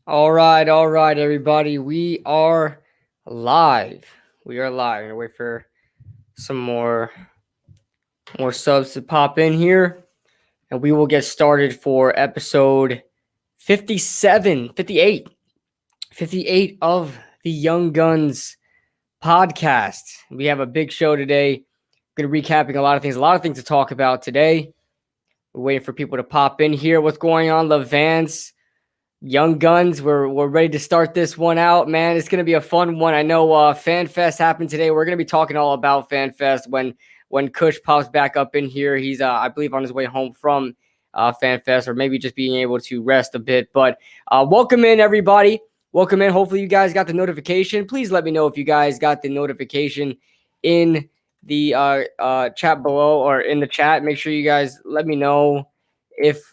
All right, everybody. We are live. We are live. I'm gonna wait for some more subs to pop in here, and we will get started for episode 57, 58, 58 of the Young Guns podcast. We have a big show today. Going to recapping a lot of things to talk about today. We're waiting for people to pop in here. What's going on, Levance? Young Guns, we're ready to start this one out, man. It's gonna be a fun one. I know FanFest happened today. We're gonna be talking all about FanFest when Kush pops back up in here. He's I believe on his way home from FanFest, or maybe just being able to rest a bit. But welcome in, everybody. Welcome in. Hopefully you guys got the notification. Please let me know if you guys got the notification in the chat below or in the chat. Make sure you guys let me know if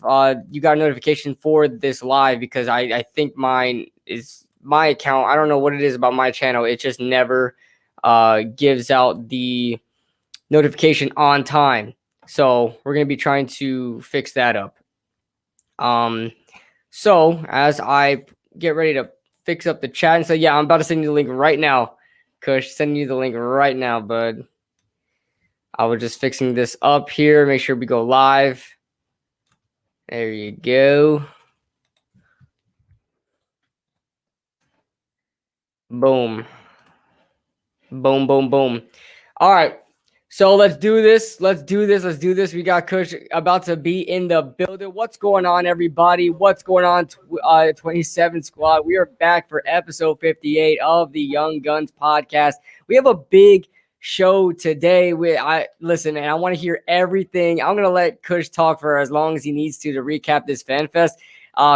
you got a notification for this live, because I think mine is my account. I don't know what it is about my channel. It just never gives out the notification on time. So we're going to be trying to fix that up. So as I get ready to fix up the chat and say, yeah, I'm about to send you the link right now. Kush, sending you the link right now, bud. I was just fixing this up here. Make sure we go live. There you go. Boom. Boom, boom, boom. All right. So let's do this. Let's do this. We got Kush about to be in the building. What's going on, everybody? What's going on, 27 Squad? We are back for episode 58 of the Young Guns podcast. We have a big show today. Listen, man, I want to hear everything. I'm gonna let Kush talk for as long as he needs to recap this FanFest,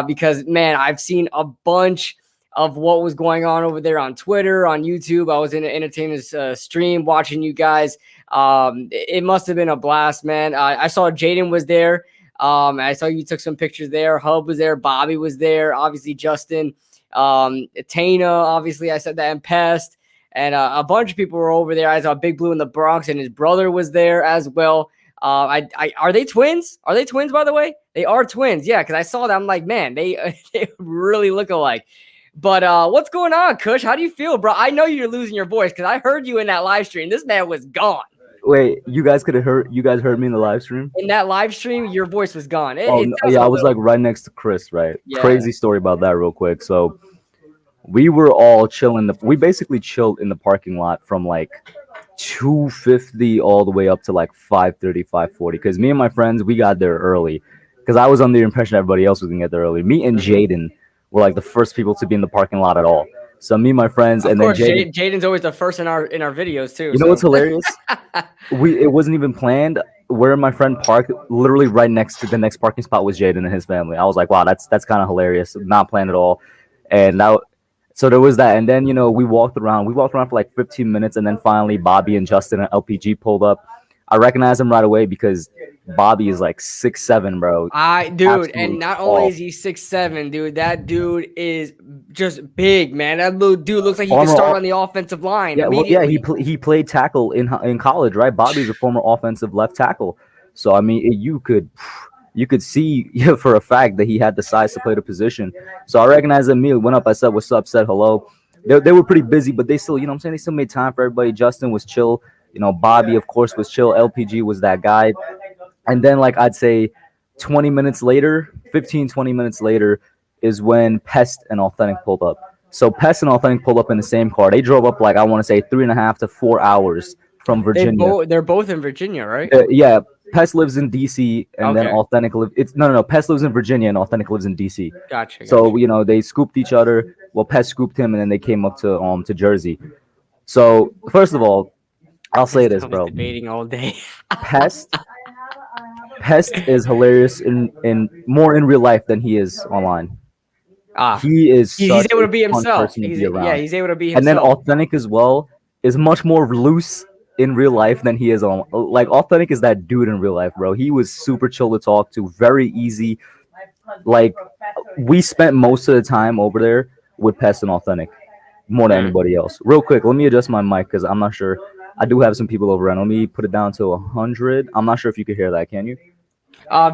because man, I've seen a bunch of what was going on over there on Twitter, on YouTube. I was in an entertainment's stream watching you guys. It must have been a blast, man. I saw Jaden was there. I saw you took some pictures there. Hub was there. Bobby was there. Obviously, Justin, Tana. Obviously, I said that, and Pest. And a bunch of people were over there. I saw Big Blue in the Bronx, and his brother was there as well. Are they twins? Are they twins, by the way? They are twins. Yeah, because I saw that. I'm like, man, they really look alike. But what's going on, Kush? How do you feel, bro? I know you're losing your voice because I heard you in that live stream. This man was gone. Wait, you guys heard me in the live stream? In that live stream, your voice was gone. Yeah, I was like right next to Chris, right? Yeah. Crazy story about that real quick. So we were all chilling. We basically chilled in the parking lot from like 2:50 all the way up to like 5:30, 5:40. Because me and my friends, we got there early. Because I was under the impression everybody else was gonna get there early. Me and Jaden were like the first people to be in the parking lot at all. So me and my friends, and then Jaden's always the first in our videos too. You know what's hilarious? It wasn't even planned. Where my friend parked, literally right next to the next parking spot was Jaden and his family. I was like, wow, that's kind of hilarious. Not planned at all. And now, so there was that. And then we walked around. We walked around for like 15 minutes, and then finally Bobby and Justin and LPG pulled up. I recognized him right away because Bobby is like 6'7", bro. And not only is he 6'7", dude, that dude is just big, man. That little dude looks like he can start on the offensive line. Yeah, he played tackle in college, right? Bobby's a former offensive left tackle, so I mean, you could see for a fact that he had the size to play the position. So I recognized him. Went up, I said, "What's up?" Said hello. They were pretty busy, but they still, what I'm saying, they still made time for everybody. Justin was chill. Bobby, of course, was chill. LPG was that guy. And then, like, I'd say 20 minutes later, 15, 20 minutes later is when Pest and Authentic pulled up. So Pest and Authentic pulled up in the same car. They drove up, like, I want to say 3.5 to 4 hours from Virginia. They're both in Virginia, right? Yeah. Pest lives in D.C. and then Authentic lives... No. Pest lives in Virginia and Authentic lives in D.C. Gotcha. So, they scooped each other. Well, Pest scooped him, and then they came up to Jersey. So, first of all, I'll say this, bro. Debating all day. Pest is hilarious in more in real life than he is online. He's able to be himself. He's able to be himself. And then Authentic as well is much more loose in real life than he is on. Like, Authentic is that dude in real life, bro. He was super chill to talk to, very easy. Like, we spent most of the time over there with Pest and Authentic more than anybody else. Real quick, let me adjust my mic because I'm not sure. I do have some people over, and let me put it down to 100. I'm not sure if you can hear that. Can you?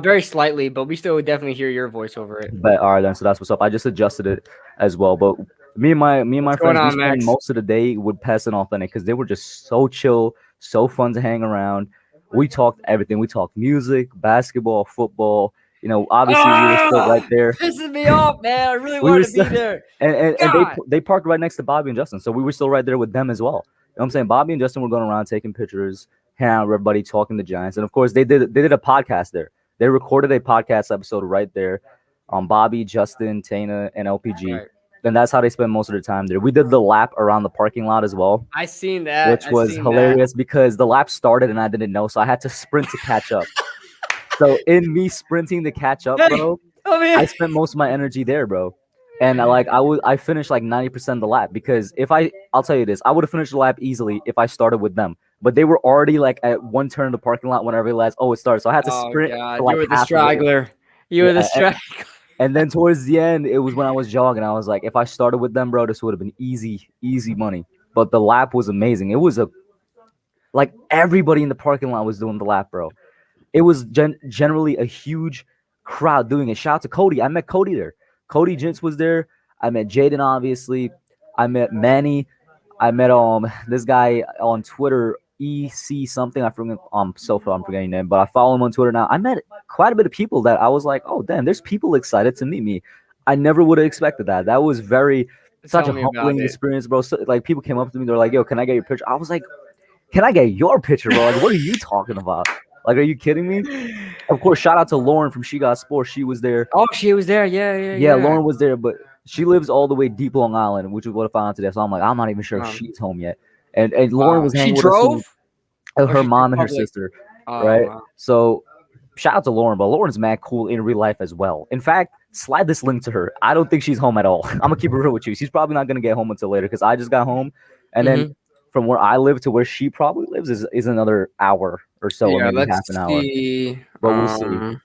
Very slightly, but we still would definitely hear your voice over it. But all right then, so that's what's up. I just adjusted it as well. But me and What's my going friends, we on, spent Max? most of the day with Pest and Authentic because they were just so chill, so fun to hang around. We talked everything. We talked music, basketball, football. You know, obviously we were still right Ah, there. pisses me off, man. I really We were wanted to still be there. and God. they parked right next to Bobby and Justin, so we were still right there with them as well. You know what I'm saying? Bobby and Justin were going around taking pictures, hanging out with everybody, talking to Giants, and of course they did a podcast there. They recorded a podcast episode right there. Bobby, Justin, Tana, and LPG. Right. And that's how they spent most of their time there. We did the lap around the parking lot as well, I seen that. which I was seen that. hilarious because the lap started and I didn't know, so I had to sprint to catch up. So in me sprinting to catch up, Hey, bro, come I here. spent most of my energy there, bro. And I finished like 90% of the lap because if I'll tell you this, I would have finished the lap easily if I started with them. But they were already like at one turn of the parking lot when I realized, oh, it started. So I had to Oh sprint for God, you like were the half of it. straggler. You Yeah. were the straggler. And then towards the end, it was when I was jogging. I was like, if I started with them, bro, this would have been easy, easy money. But the lap was amazing. It was like everybody in the parking lot was doing the lap, bro. It was generally a huge crowd doing it. Shout out to Cody. I met Cody there. Cody Jintz was there. I met Jaden, obviously. I met Manny. I met this guy on Twitter, EC something. I forget. So far I'm forgetting his name, but I follow him on Twitter now. I met quite a bit of people that I was like, oh damn, there's people excited to meet me. I never would have expected that. That was such Tell a me about humbling it. experience, bro. So, like people came up to me, they're like, yo, can I get your picture? I was like, can I get your picture, bro? Like, what are you talking about? Like, are you kidding me? Of course, shout out to Lauren from She Got Sports. She was there. Oh, she was there. Yeah, yeah, Yeah, yeah. Lauren was there, but she lives all the way deep Long Island, which is what I found out today. So I'm like, I'm not even sure if Um, she's home yet. And Lauren was she hanging with us drove, too. or Her she took mom and her public. sister, Oh, right? wow. So shout out to Lauren, but Lauren's mad cool in real life as well. In fact, slide this link to her. I don't think she's home at all. I'm gonna keep it real with you. She's probably not gonna get home until later because I just got home, and then Mm-hmm. from where I live to where she probably lives is another hour or so, or Yeah, maybe let's half an hour. see. But we'll see.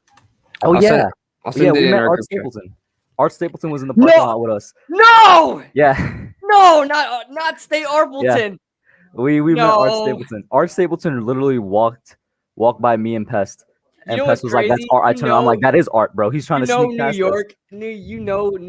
Oh I'll send yeah, I'll yeah. send it We in met our Art group chat. Stapleton. Art Stapleton was in the parking No, lot with us. no, Yeah, no, not State yeah. Arbleton. We met Art No, Stapleton. Art Stapleton literally walked by me and Pest, you and know Pest what's was like, "That's crazy? Art." I turned around, I'm like, "That is Art, bro. He's trying to sneak New past us." York, New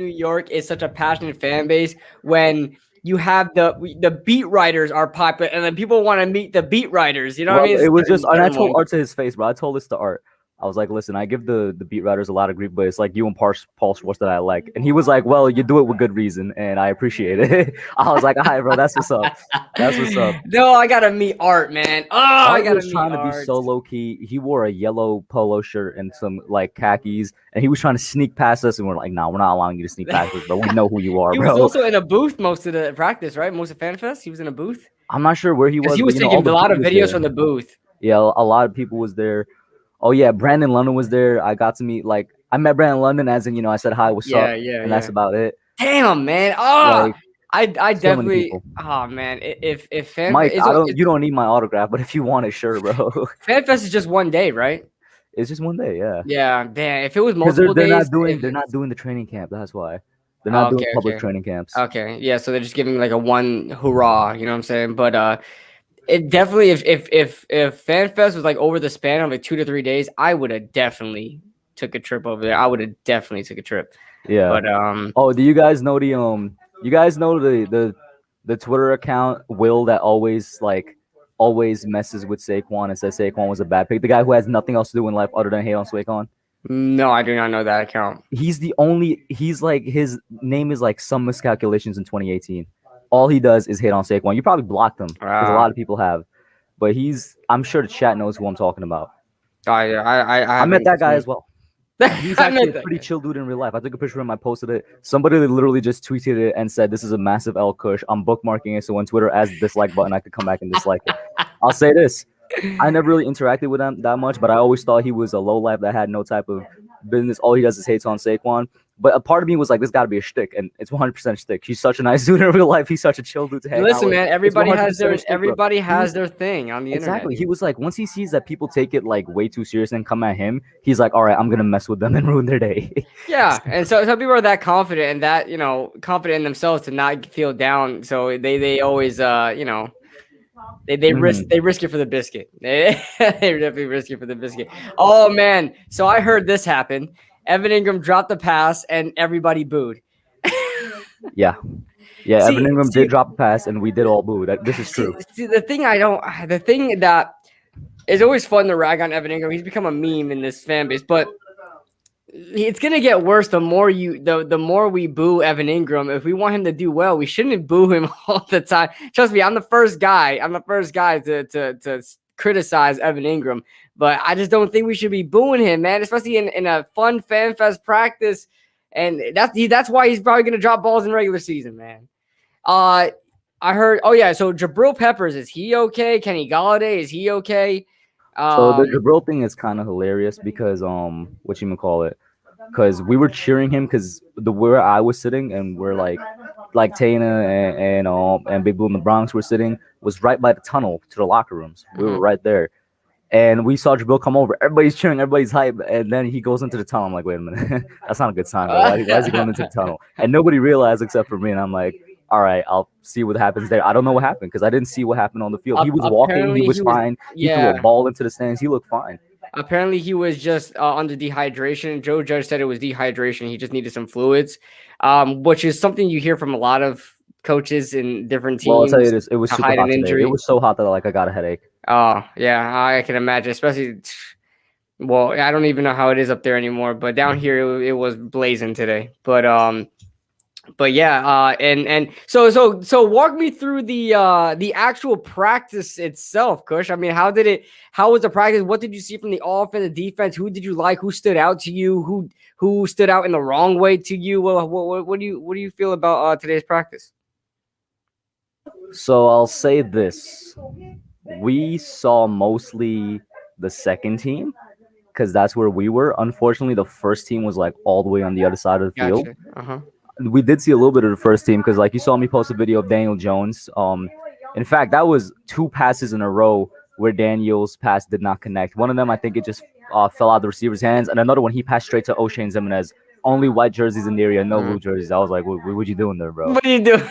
York is such a passionate fan base when you have the beat writers are popular, and then people want to meet the beat writers. You know what I Well, mean? it It's was just, and I certain told ones. Art to his face, bro. I told this to Art. I was like, listen, I give the beat writers a lot of grief, but it's like you and Paul Schwartz that I like. And he was like, well, you do it with good reason, and I appreciate it. I was like, all right, bro, that's what's up. That's what's up. No, I gotta meet Art, man. Oh, I Art gotta was meet trying to be Art. so low key. He wore a yellow polo shirt and some like khakis, and he was trying to sneak past us. And we're like, "No, we're not allowing you to sneak past us, bro. We know who you are, He was bro." also in a booth most of the practice, right? Most of FanFest, he was in a booth I'm not sure where he because was, he but was you know, all taking the a lot beat of was videos there. from the booth. Yeah, a lot of people was there. Oh yeah, Brandon London was there. I got to meet I met Brandon London as in I said hi, what's up, Yeah, yeah, and that's yeah. about it. Damn, man. Ah, Like I so many definitely. people. Oh man, if FanFest Mike, it's, you don't need my autograph, but if you want it, sure, bro. FanFest is just one day, right? It's just one day, yeah. Yeah, damn. If it was Because multiple days, they're not doing the training camp. That's why they're not doing okay, public okay, training camps. okay. Yeah, so they're just giving like a one hurrah. You know what I'm saying? But it definitely if FanFest was like over the span of like 2 to 3 days, I would have definitely took a trip over there. I would have definitely took a trip. Yeah. But Oh, do you guys know you guys know the Twitter account Will that always messes with Saquon and says Saquon was a bad pick? The guy who has nothing else to do in life other than hate on Saquon. no, I do not know that account. He's like his name is like some miscalculations in 2018. All he does is hate on Saquon. You probably blocked him because a lot of people have. But I'm sure the chat knows who I'm talking about. I I met haven't that guy seen- as well. He's I actually meant a that pretty guy. chill dude in real life. I took a picture of him. I posted it. Somebody literally just tweeted it and said, "This is a massive L Kush. I'm bookmarking it so when Twitter adds the dislike button, I could come back and dislike it." I'll say this: I never really interacted with him that much, but I always thought he was a low life that had no type of business. All he does is hates on Saquon. But a part of me was like, "This got to be a shtick," and it's 100% a shtick. He's such a nice dude in real life. He's such a chill dude to hang out Listen, with. man, It's 100% a shtick, bro. everybody He has was their thing on the internet. exactly. He was like, once he sees that people take it like way too serious and come at him, he's like, "All right, I'm gonna mess with them and ruin their day." Yeah, and so some people are that confident and that confident in themselves to not feel down. So they always They risk it for the biscuit. They definitely risk it for the biscuit. Oh man! So I heard this happen. Evan Ingram dropped the pass and everybody booed. Yeah. Yeah, Evan See, Ingram see, did drop a pass, and we did all boo. This is see, true. see. The thing that is always fun to rag on Evan Ingram. He's become a meme in this fan base, but it's gonna get worse the more we boo Evan Ingram. If we want him to do well, we shouldn't boo him all the time. Trust me, I'm the first guy to criticize Evan Ingram, but I just don't think we should be booing him, man. Especially in a fun FanFest practice, and that's why he's probably gonna drop balls in regular season, man. I heard. Oh yeah, so Jabril Peppers, is he okay? Kenny Galladay, is he okay? So the Jabril thing is kind of hilarious because what you call it? Because we were cheering him because where I was sitting and we're like Tana and Big Blue in the Bronx were sitting was right by the tunnel to the locker rooms. We were right there. And we saw Jabril come over. Everybody's cheering, everybody's hype, and then he goes into the tunnel. I'm like, wait a minute, that's not a good sign, bro. Why is he going into the tunnel? And nobody realized except for me. And I'm like, all right, I'll see what happens there. I don't know what happened because I didn't see what happened on the field. He was walking, he was fine. He threw a ball into the stands. He looked fine. Apparently, he was just under dehydration. Joe Judge said it was dehydration. He just needed some fluids, which is something you hear from a lot of coaches in different teams. Well, I'll tell you this: it was super hot today. It was so hot that I got a headache. Oh yeah, I can imagine. Especially, well, I don't even know how it is up there anymore. But down here, it was blazing today. But yeah, and so walk me through the actual practice itself, Kush. I mean, how was the practice? What did you see from the offense, the defense? Who did you like? Who stood out to you? Who stood out in the wrong way to you? What do you feel about today's practice? So I'll say this: we saw mostly the second team because that's where we were. Unfortunately, the first team was like all the way on the other side of the field. We did see a little bit of the first team because, like, you saw me post a video of Daniel Jones. In fact, that was 2 passes in a row where Daniel's pass did not connect. One of them, I think it just fell out of the receiver's hands, and another one he passed straight to O'Shane Zimenez. Only white jerseys in the area, no blue jerseys. I was like, what you doing there, bro? What are you doing?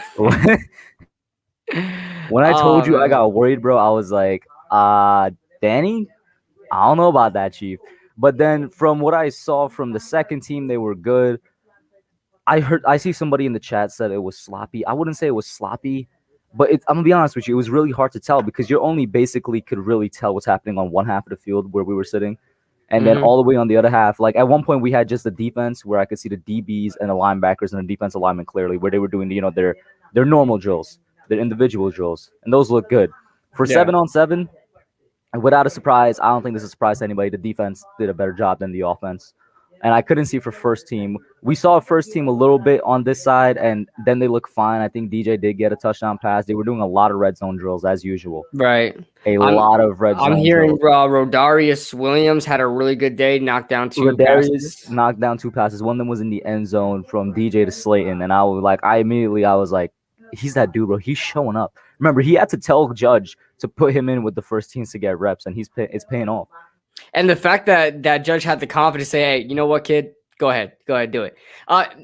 When I told you I got worried, bro, I was like, Danny, I don't know about that, Chief. But then from what I saw from the second team, they were good. I see somebody in the chat said it was sloppy. I wouldn't say it was sloppy, but I'm gonna be honest with you, it was really hard to tell because you only basically could really tell what's happening on one half of the field where we were sitting, and then all the way on the other half. Like at one point, we had just the defense where I could see the DBs and the linebackers and the defensive linemen clearly, where they were doing their normal drills, their individual drills, and those look good. For 7-on-7, without a surprise, I don't think this is a surprise to anybody. The defense did a better job than the offense. And I couldn't see for first team. We saw first team a little bit on this side, and then they look fine. I think DJ did get a touchdown pass. They were doing a lot of red zone drills as usual. Right. A lot of red zone. I'm hearing Rodarius Williams had a really good day, knocked down 2 passes. Knocked down 2 passes. One of them was in the end zone from DJ to Slayton, and I was like, he's that dude, bro. He's showing up. Remember, he had to tell Judge to put him in with the first teams to get reps, and it's paying off. And the fact that Judge had the confidence to say, hey, you know what, kid? Go ahead, do it.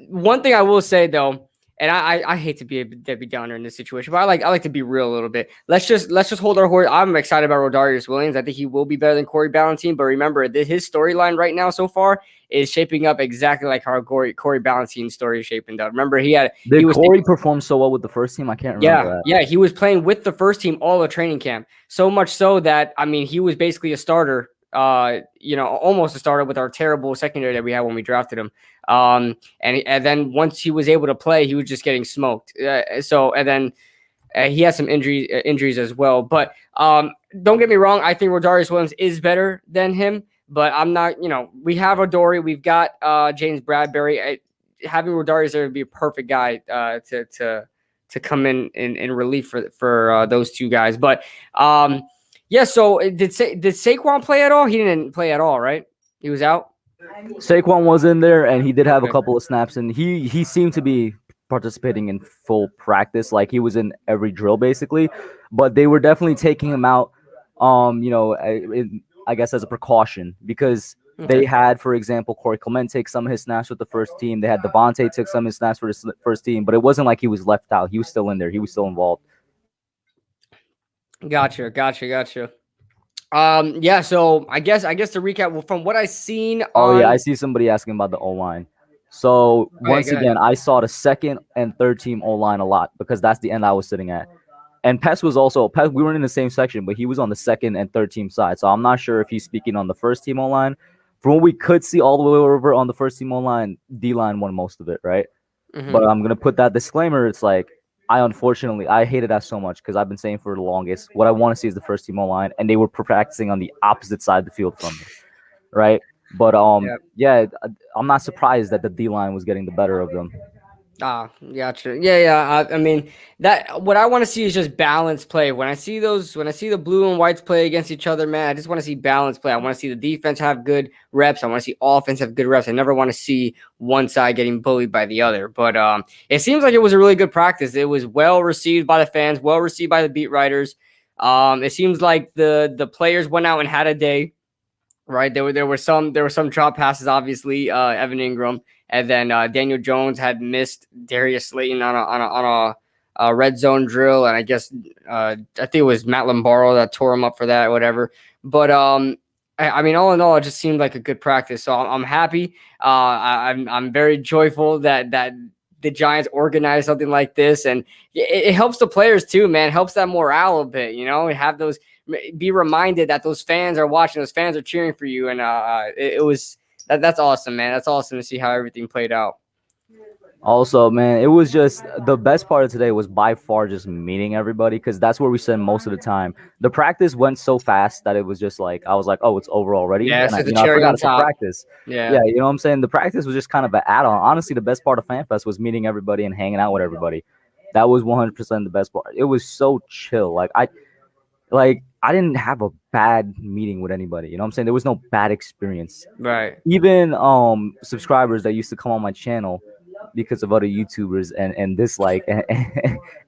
One thing I will say, though, and I hate to be a Debbie Downer in this situation, but I like to be real a little bit. Let's just hold our horse. I'm excited about Rodarius Williams. I think he will be better than Corey Ballentine, but remember, his storyline right now so far is shaping up exactly like how Corey Ballentine's story is shaping up. Remember, Corey performed so well with the first team. I can't remember that. Yeah, he was playing with the first team all of training camp. So much so that, I mean, he was basically a starter. Almost a starter with our terrible secondary that we had when we drafted him. And then once he was able to play, he was just getting smoked. And then he has some injuries as well. But don't get me wrong, I think Rodarius Williams is better than him. But I'm not. We have Adoree, we've got James Bradbury. Having Rodarius there would be a perfect guy to come in relief for those 2 guys. But yeah, so did Saquon play at all? He didn't play at all, right? He was out? Saquon was in there, and he did have a couple of snaps, and he seemed to be participating in full practice. Like, he was in every drill, basically. But they were definitely taking him out, I guess as a precaution, because they had, for example, Corey Clement take some of his snaps with the first team. They had Devontae take some of his snaps for the first team, but it wasn't like he was left out. He was still in there. He was still involved. Gotcha. Yeah. So I guess to recap, well, from what I seen Oh yeah, I on. see somebody asking about the O line. So Okay, once go ahead. again, I saw the second and third team O line a lot because that's the end I was sitting at. And Pest was also Pest. We weren't in the same section, but he was on the second and third team side. So I'm not sure if he's speaking on the first team O line. From what we could see all the way over on the first team O line, D line won most of it, right? Mm-hmm. But I'm gonna put that disclaimer. It's like I hated that so much because I've been saying for the longest what I want to see is the first team O line, and they were practicing on the opposite side of the field from me, right? But yeah, I'm not surprised that the D line was getting the better of them. Ah, gotcha. Yeah. I mean, that what I want to see is just balanced play. When I see the blue and whites play against each other, man, I just want to see balanced play. I want to see the defense have good reps. I want to see offense have good reps. I never want to see one side getting bullied by the other. But it seems like it was a really good practice. It was well received by the fans, well received by the beat writers. It seems like the players went out and had a day. Right, there were some drop passes, obviously. Evan Ingram, and then Daniel Jones had missed Darius Slayton on a red zone drill, and I think it was Matt Lombardo that tore him up for that, or whatever. But I mean, all in all, it just seemed like a good practice. So I'm happy. I'm very joyful that the Giants organized something like this, and it helps the players too, man. It helps that morale a bit, and have those be reminded that those fans are watching, those fans are cheering for you, and it was that's awesome, man. That's awesome to see how everything played out. Also, man, it was just the best part of today was by far just meeting everybody because that's where we spend most of the time. The practice went so fast that it was just like I was like, oh, it's over already, Yeah, and so the I cherry forgot on it's a top. practice. Yeah, Yeah, you know what I'm saying. The practice was just kind of an add-on. Honestly, the best part of FanFest was meeting everybody and hanging out with everybody. That was 100% the best part. It was so chill. I didn't have a bad meeting with anybody. You know what I'm saying? There was no bad experience. right. Even subscribers that used to come on my channel because of other YouTubers and dislike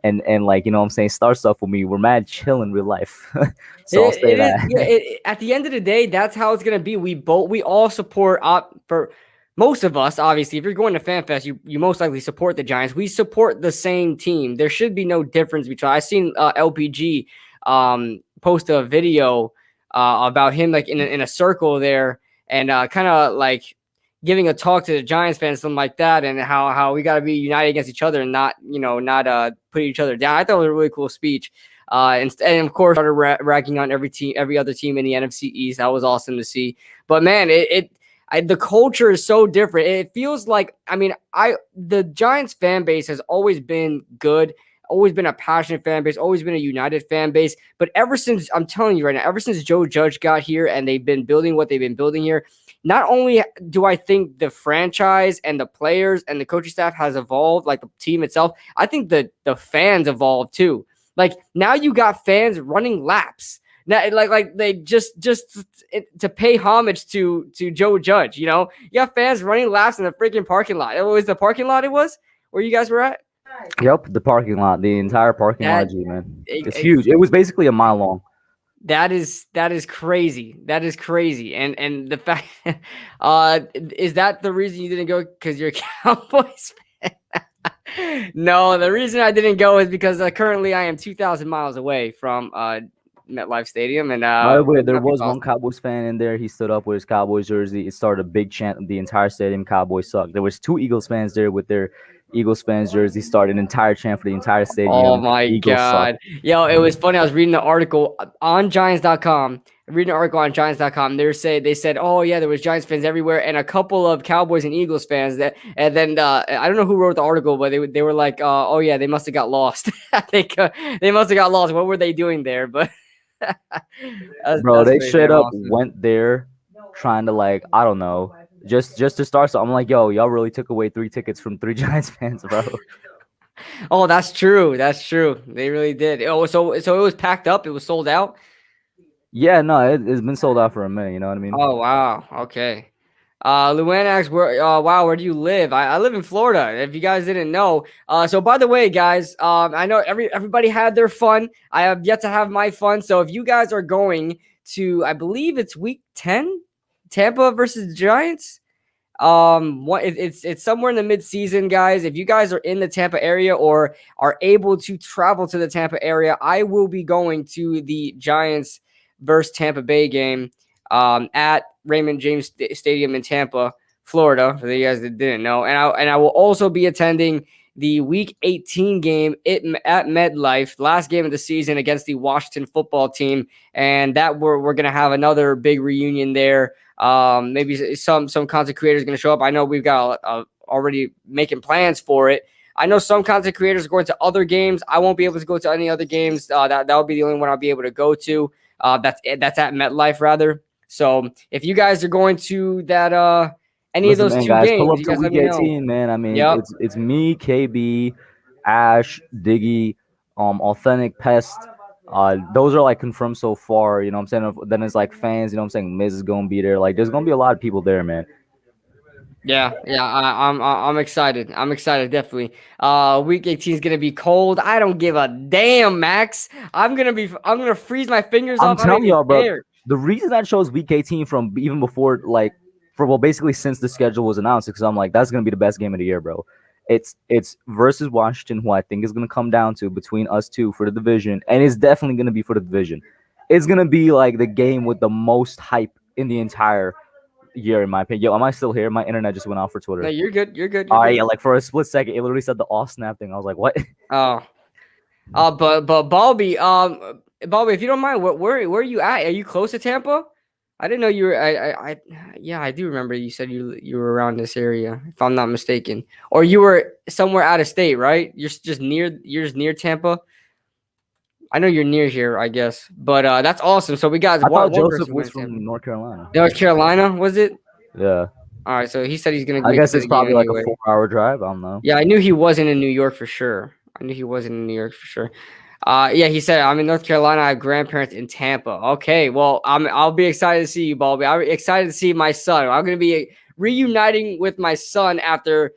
and like you know what I'm saying start stuff with me were mad chill in real life. It, So I'll say it is, yeah. that. At the end of the day, that's how it's gonna be. We all support for most of us. Obviously, if you're going to FanFest, you most likely support the Giants. We support the same team. There should be no difference between. I seen LPG post a video about him like in a circle there, and kind of like giving a talk to the Giants fans, something like that, and how we got to be united against each other and not put each other down. I thought it was a really cool speech. And of course, started ragging on every other team in the NFC East. That was awesome to see. But man, the culture is so different. It feels like, I mean, the Giants fan base has always been good, always been a passionate fan base, always been a united fan base. But ever since, I'm telling you right now, ever since Joe Judge got here and they've been building what they've been building here, not only do I think the franchise and the players and the coaching staff has evolved, like the team itself, I think the fans evolved too. Like now you got fans running laps. Now, like they just to pay homage to Joe Judge, you got fans running laps in the freaking parking lot. It was the parking lot. It was where you guys were at. Yep, the parking lot, the entire parking lot, That G man, it's it, huge. It was basically a mile long. that is crazy. That is crazy. And the fact, is that the reason you didn't go because you're a Cowboys fan? No, the reason I didn't go is because currently I am 2,000 miles away from MetLife Stadium, and By the way, there nothing's was one awesome. Cowboys fan in there. He stood up with his Cowboys jersey. It started a big chant. The entire stadium, Cowboys suck. There was two Eagles fans there with their Eagles fans jersey. Started an entire chant for the entire Oh stadium. my Eagles suck. God. Yo, it was funny. I was reading the article on Giants.com. Reading an article on Giants.com. They said, oh yeah, there was Giants fans everywhere, and a couple of Cowboys and Eagles fans and then I don't know who wrote the article, but they were like, oh yeah, they must have got lost. I think they must have got lost. What were they doing there? But Bro, that's they crazy. straight That's up awesome. went there trying to like, I don't know, just to start. So I'm like, yo, y'all really took away 3 tickets from 3 Giants fans, bro. Oh, that's true. That's true. They really did. Oh, so it was packed up. It was sold out. Yeah, no, it's been sold out for a minute. You know what I mean? Oh wow. Okay. Luann asks, where do you live? I live in Florida, if you guys didn't know. So by the way, guys, I know everybody had their fun. I have yet to have my fun. So if you guys are going to, I believe it's week 10, Tampa versus the Giants. It's somewhere in the mid-season, guys. If you guys are in the Tampa area or are able to travel to the Tampa area, I will be going to the Giants versus Tampa Bay game at Raymond James Stadium in Tampa, Florida, for you guys that didn't know. And I will also be attending the Week 18 game at MetLife, last game of the season against the Washington football team, and that we're gonna have another big reunion there. Maybe some content creators going to show up. I know we've got already making plans for it. I know some content creators are going to other games. I won't be able to go to any other games. That will be the only one I'll be able to go to. That's at MetLife rather. So if you guys are going to that any of Listen, those man, two guys, pull games, up you to guys let week me know. 18, man. I mean, Yep. it's me, KB, Ash, Diggy, Authentic Pest. Those are like confirmed so far. You know what I'm saying? Then it's like fans. You know what I'm saying? Miz is gonna be there. Like, there's gonna be a lot of people there, man. Yeah. I'm excited. I'm excited, definitely. Week 18 is gonna be cold. I don't give a damn, Max. I'm gonna freeze my fingers I'm off. I don't telling even y'all, bro. care. The reason I chose week 18 from even before, like, basically since the schedule was announced, because I'm like, that's gonna be the best game of the year, bro. It's versus Washington, who I think is gonna come down to between us two for the division, and it's definitely gonna be for the division. It's gonna be like the game with the most hype in the entire year, in my opinion. Yo, am I still here? My internet just went out for No, Twitter. you're good. You're good. You're All right, good. yeah, like for a split second, it literally said the off snap thing. I was like, what? Oh, but Bobby, if you don't mind, where are you at? Are you close to Tampa? I didn't know you were. Yeah, I do remember you said you were around this area, if I'm not mistaken, or you were somewhere out of state, right? You're just near Tampa. I know you're near here, I guess, but that's awesome. So we got I thought one Joseph person went was to Tampa. from North Carolina. North Carolina, was it? Yeah, All right, so he said he's gonna I make it guess to it's the game probably like a anyway. 4 hour drive. I don't know. Yeah, I knew he wasn't in New York for sure. I knew he wasn't in New York for sure. Yeah, he said I'm in North Carolina. I have grandparents in Tampa. Okay, well, I'll be excited to see you, Balby. I'm excited to see my son. I'm gonna be reuniting with my son after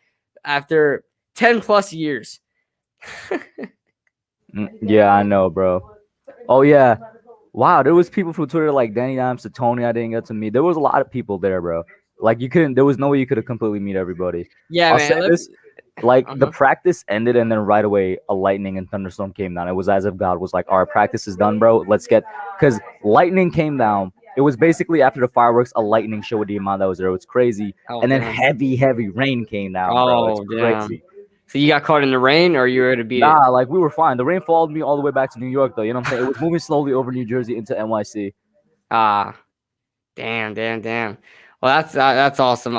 10+ years. Yeah, I know, bro. Oh yeah. Wow, there was people from Twitter like Danny Dimes to Tony I didn't get to meet. There was a lot of people there, bro. Like you couldn't there was no way you could have completely meet everybody. Yeah, I'll say man. this, like the Uh-huh. practice ended and then right away a lightning and thunderstorm came down. It was as if God was like, "Our practice is done, bro. Let's get," because lightning came down. It was basically after the fireworks, a lightning show with the amount that was there. It was crazy. Oh And then damn. heavy rain came down, bro. It's Oh damn. crazy. So you got caught in the rain, or you were to beat it? Nah, like we were fine. The rain followed me all the way back to New York, though. You know what I'm saying? It was moving slowly over New Jersey into NYC. Ah. Damn. Well, that's awesome.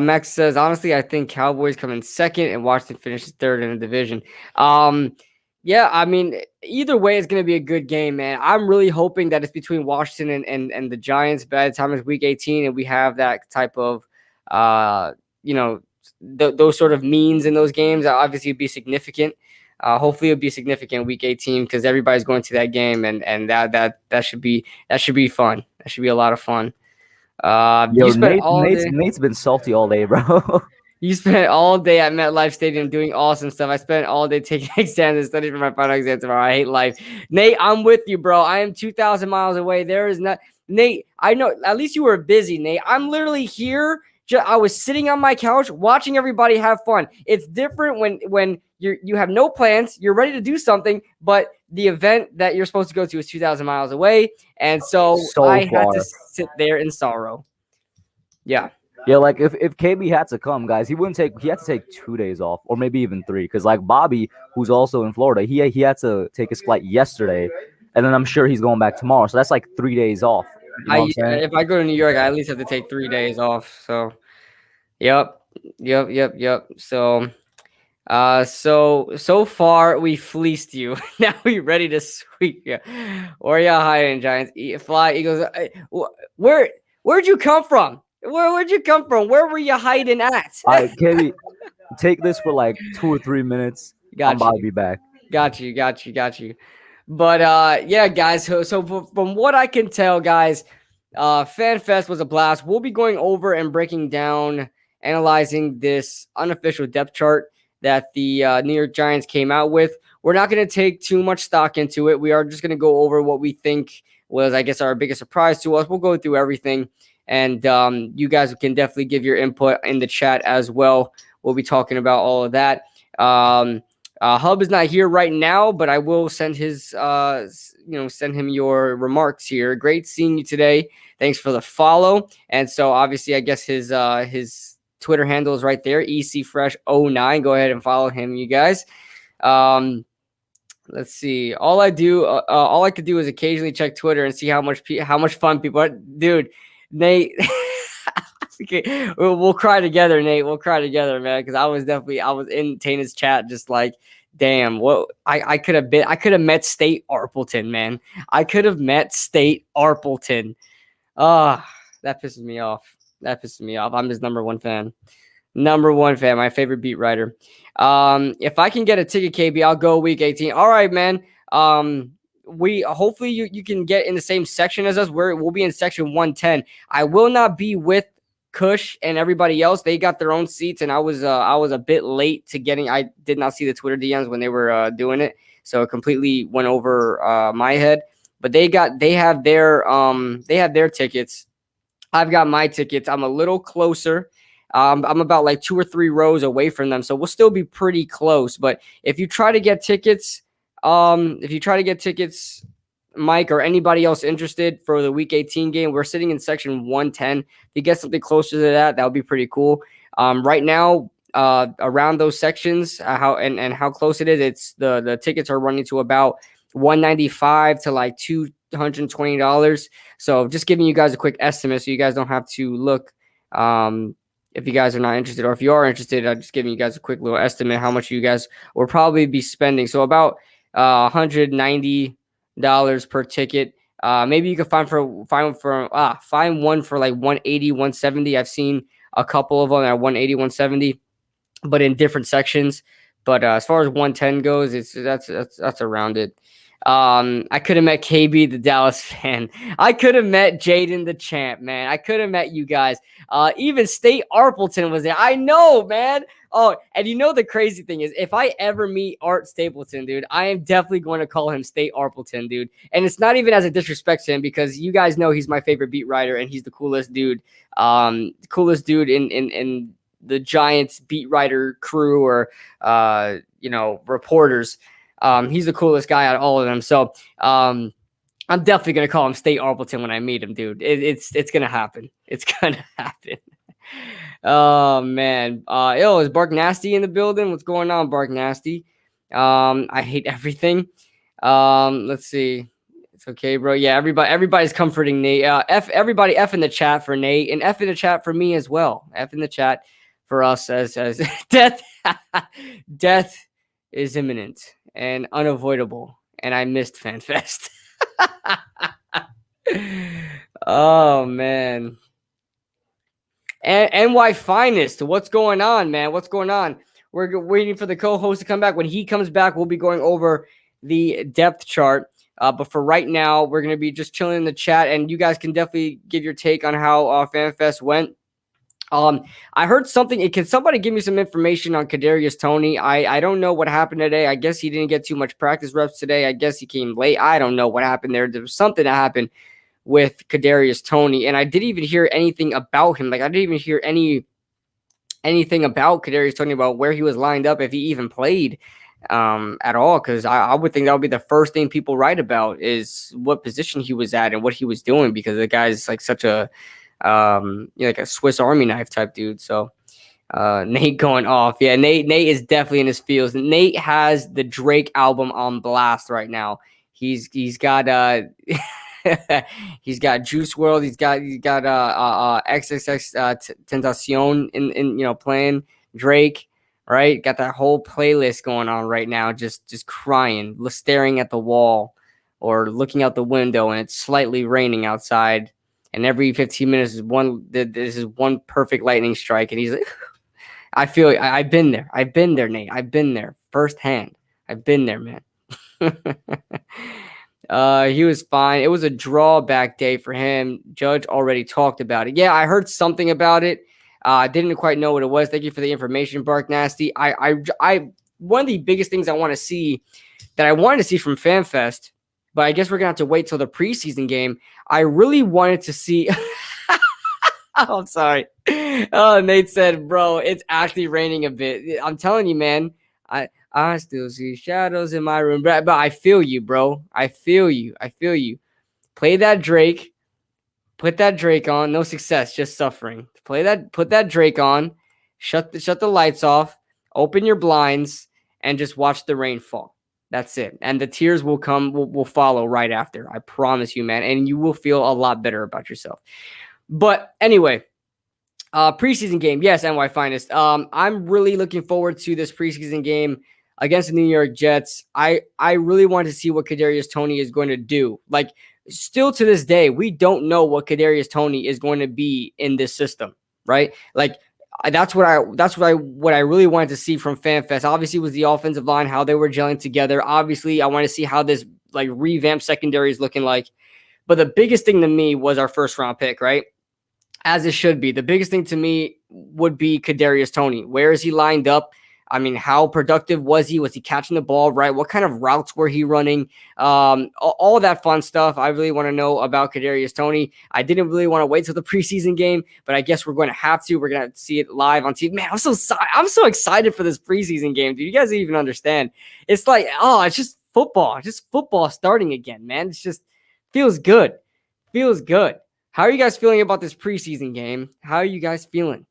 Max says, honestly, I think Cowboys come in second and Washington finishes third in the division. Yeah, I mean, either way, it's going to be a good game, man. I'm really hoping that it's between Washington and the Giants by the time it's week 18 and we have that type of, uh, you know, those sort of means in those games. Obviously, it'd be significant. Hopefully, it'll be significant week 18 because everybody's going to that game, and that should be fun. That should be a lot of fun. Yo, You spent all day. Nate's been salty all day, bro. You spent all day at MetLife Stadium doing awesome stuff. I spent all day taking exams and studying for my final exam tomorrow. I hate life. Nate, I'm with you, bro. I am 2,000 miles away. There is not Nate. I know. At least you were busy, Nate. I'm literally here. I was sitting on my couch watching everybody have fun. It's different when you have no plans. You're ready to do something, but the event that you're supposed to go to is 2,000 miles away, and so So I had to far. sit there in sorrow. Yeah. Yeah, like if KB had to come, guys, he had to take 2 days off or maybe even three. Cause like Bobby, who's also in Florida, he had to take his flight yesterday, and then I'm sure he's going back tomorrow. So that's like 3 days off. You know what I'm saying? If I go to New York, I at least have to take 3 days off. So, yep. So far we fleeced you. Now we ready to sweep you. Or you hiding, Giants. Fly Eagles. Where'd you come from? Where'd you come from? Where were you hiding at? All right, KB, take this for like 2 or 3 minutes. I'm about to be back. Got you. But yeah, guys. So from what I can tell, guys, FanFest was a blast. We'll be going over and breaking down, analyzing this unofficial depth chart that the New York Giants came out with. We're not going to take too much stock into it. We are just going to go over what we think was, I guess, our biggest surprise to us. We'll go through everything And you guys can definitely give your input in the chat as well. We'll be talking about all of that. Hub is not here right now, but I will send send him your remarks here. Great seeing you today. Thanks for the follow. And so obviously, I guess his Twitter handle is right there, ECFresh09. Go ahead and follow him, you guys. Let's see. All I could do is occasionally check Twitter and see how much fun people are. Dude, Nate. Okay, we'll cry together, Nate. We'll cry together, man. Because I was in Tana's chat, just like, damn, what I could have met State Arpleton, man. I could have met State Arpleton. That pisses me off. I'm his number one fan. My favorite beat writer. If I can get a ticket, KB, I'll go week 18. All right, man. We hopefully you can get in the same section as us. We'll be in section 110. I will not be with Kush and everybody else. They got their own seats, and I was a bit late to getting. I did not see the Twitter DMs when they were doing it, so it completely went over my head. But they have their tickets. I've got my tickets. I'm a little closer. I'm about like 2 or 3 rows away from them, so we'll still be pretty close. But if you try to get tickets, Mike or anybody else interested for the Week 18 game, we're sitting in section 110. If you get something closer to that would be pretty cool. Right now, around those sections, how close it is, it's the tickets are running to about $195 to like $220. So just giving you guys a quick estimate, so you guys don't have to look. If you guys are not interested, or if you are interested, I'm just giving you guys a quick little estimate how much you guys will probably be spending. So about $190 per ticket. Maybe you can find one for like 180, 170. I've seen a couple of them at 180, 170, but in different sections. But as far as 110 goes, that's around it. I could have met KB, the Dallas fan. I could have met Jaden, the champ, man. I could have met you guys. Even State Arpleton was there. I know, man. Oh, and you know the crazy thing is, if I ever meet Art Stapleton, dude, I am definitely going to call him State Arpleton, dude. And it's not even as a disrespect to him, because you guys know he's my favorite beat writer, and he's the coolest dude. Coolest dude in the Giants beat writer crew, or reporters. He's the coolest guy out of all of them. So I'm definitely going to call him State Arpleton when I meet him, dude. It's going to happen. It's going to happen. Oh, man. Is Bark Nasty in the building? What's going on, Bark Nasty? I hate everything. Let's see. It's okay, bro. Yeah, everybody's comforting Nate. Everybody F in the chat for Nate, and F in the chat for me as well. F in the chat for us as death. Death is imminent and unavoidable, and I missed FanFest. Oh, man. And NY Finest, what's going on, man? What's going on? We're waiting for the co-host to come back. When he comes back, we'll be going over the depth chart. But for right now, we're going to be just chilling in the chat, and you guys can definitely give your take on how FanFest went. I heard something. Can somebody give me some information on Kadarius Toney? I don't know what happened today. I guess he didn't get too much practice reps today. I guess he came late. I don't know what happened there. There was something that happened with Kadarius Toney, and I didn't even hear anything about him. Like, I didn't even hear anything about Kadarius Toney, about where he was lined up, if he even played at all. Because I would think that would be the first thing people write about, is what position he was at and what he was doing, because the guy's like such a like a Swiss Army knife type dude. So Nate going off. Yeah, Nate is definitely in his feels. Nate has the Drake album on blast right now. He's got he's got Juice WRLD. He's got XXX Tentacion in playing Drake. Right, got that whole playlist going on right now. Just crying, staring at the wall, or looking out the window, and it's slightly raining outside. And every 15 minutes this is one perfect lightning strike. And he's like, I've been there. I've been there, Nate. I've been there firsthand. I've been there, man. He was fine. It was a drawback day for him. Judge already talked about it. Yeah, I heard something about it. I didn't quite know what it was. Thank you for the information, Bark Nasty. One of the biggest things I wanted to see from FanFest, but I guess we're going to have to wait till the preseason game. I really wanted to see I'm sorry. Oh, Nate said, bro, it's actually raining a bit. I'm telling you, man. I still see shadows in my room, but I feel you, bro. I feel you. I feel you. Play that Drake. Put that Drake on. No success, just suffering. Put that Drake on. Shut the lights off. Open your blinds and just watch the rain fall. That's it. And the tears will follow right after. I promise you, man. And you will feel a lot better about yourself. But anyway, preseason game. Yes, NY Finest. I'm really looking forward to this preseason game against the New York Jets. I really want to see what Kadarius Toney is going to do. Like, still to this day, we don't know what Kadarius Toney is going to be in this system, right? Like, that's what I really wanted to see from FanFest. Obviously, was the offensive line, how they were gelling together. Obviously, I want to see how this like revamped secondary is looking like. But the biggest thing to me was our first round pick, right? As it should be. The biggest thing to me would be Kadarius Toney. Where is he lined up? I mean, how productive was he? Was he catching the ball right? What kind of routes were he running? All that fun stuff. I really want to know about Kadarius Toney. I didn't really want to wait till the preseason game, but I guess we're going to have to. We're going to see it live on TV. Man, I'm so excited for this preseason game. Do you guys even understand? It's like, it's just football starting again, man. It's just feels good. Feels good. How are you guys feeling about this preseason game? How are you guys feeling?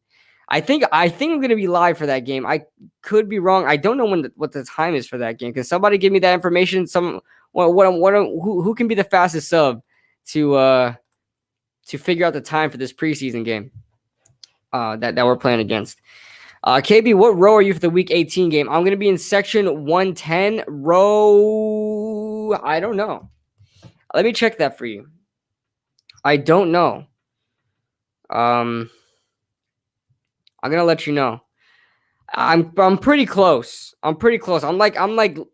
I think I'm going to be live for that game. I could be wrong. I don't know what the time is for that game. Can somebody give me that information? Who can be the fastest sub to figure out the time for this preseason game that we're playing against? KB, what row are you for the Week 18 game? I'm going to be in section 110, row. I don't know. Let me check that for you. I don't know. I'm gonna let you know. I'm pretty close. I'm like a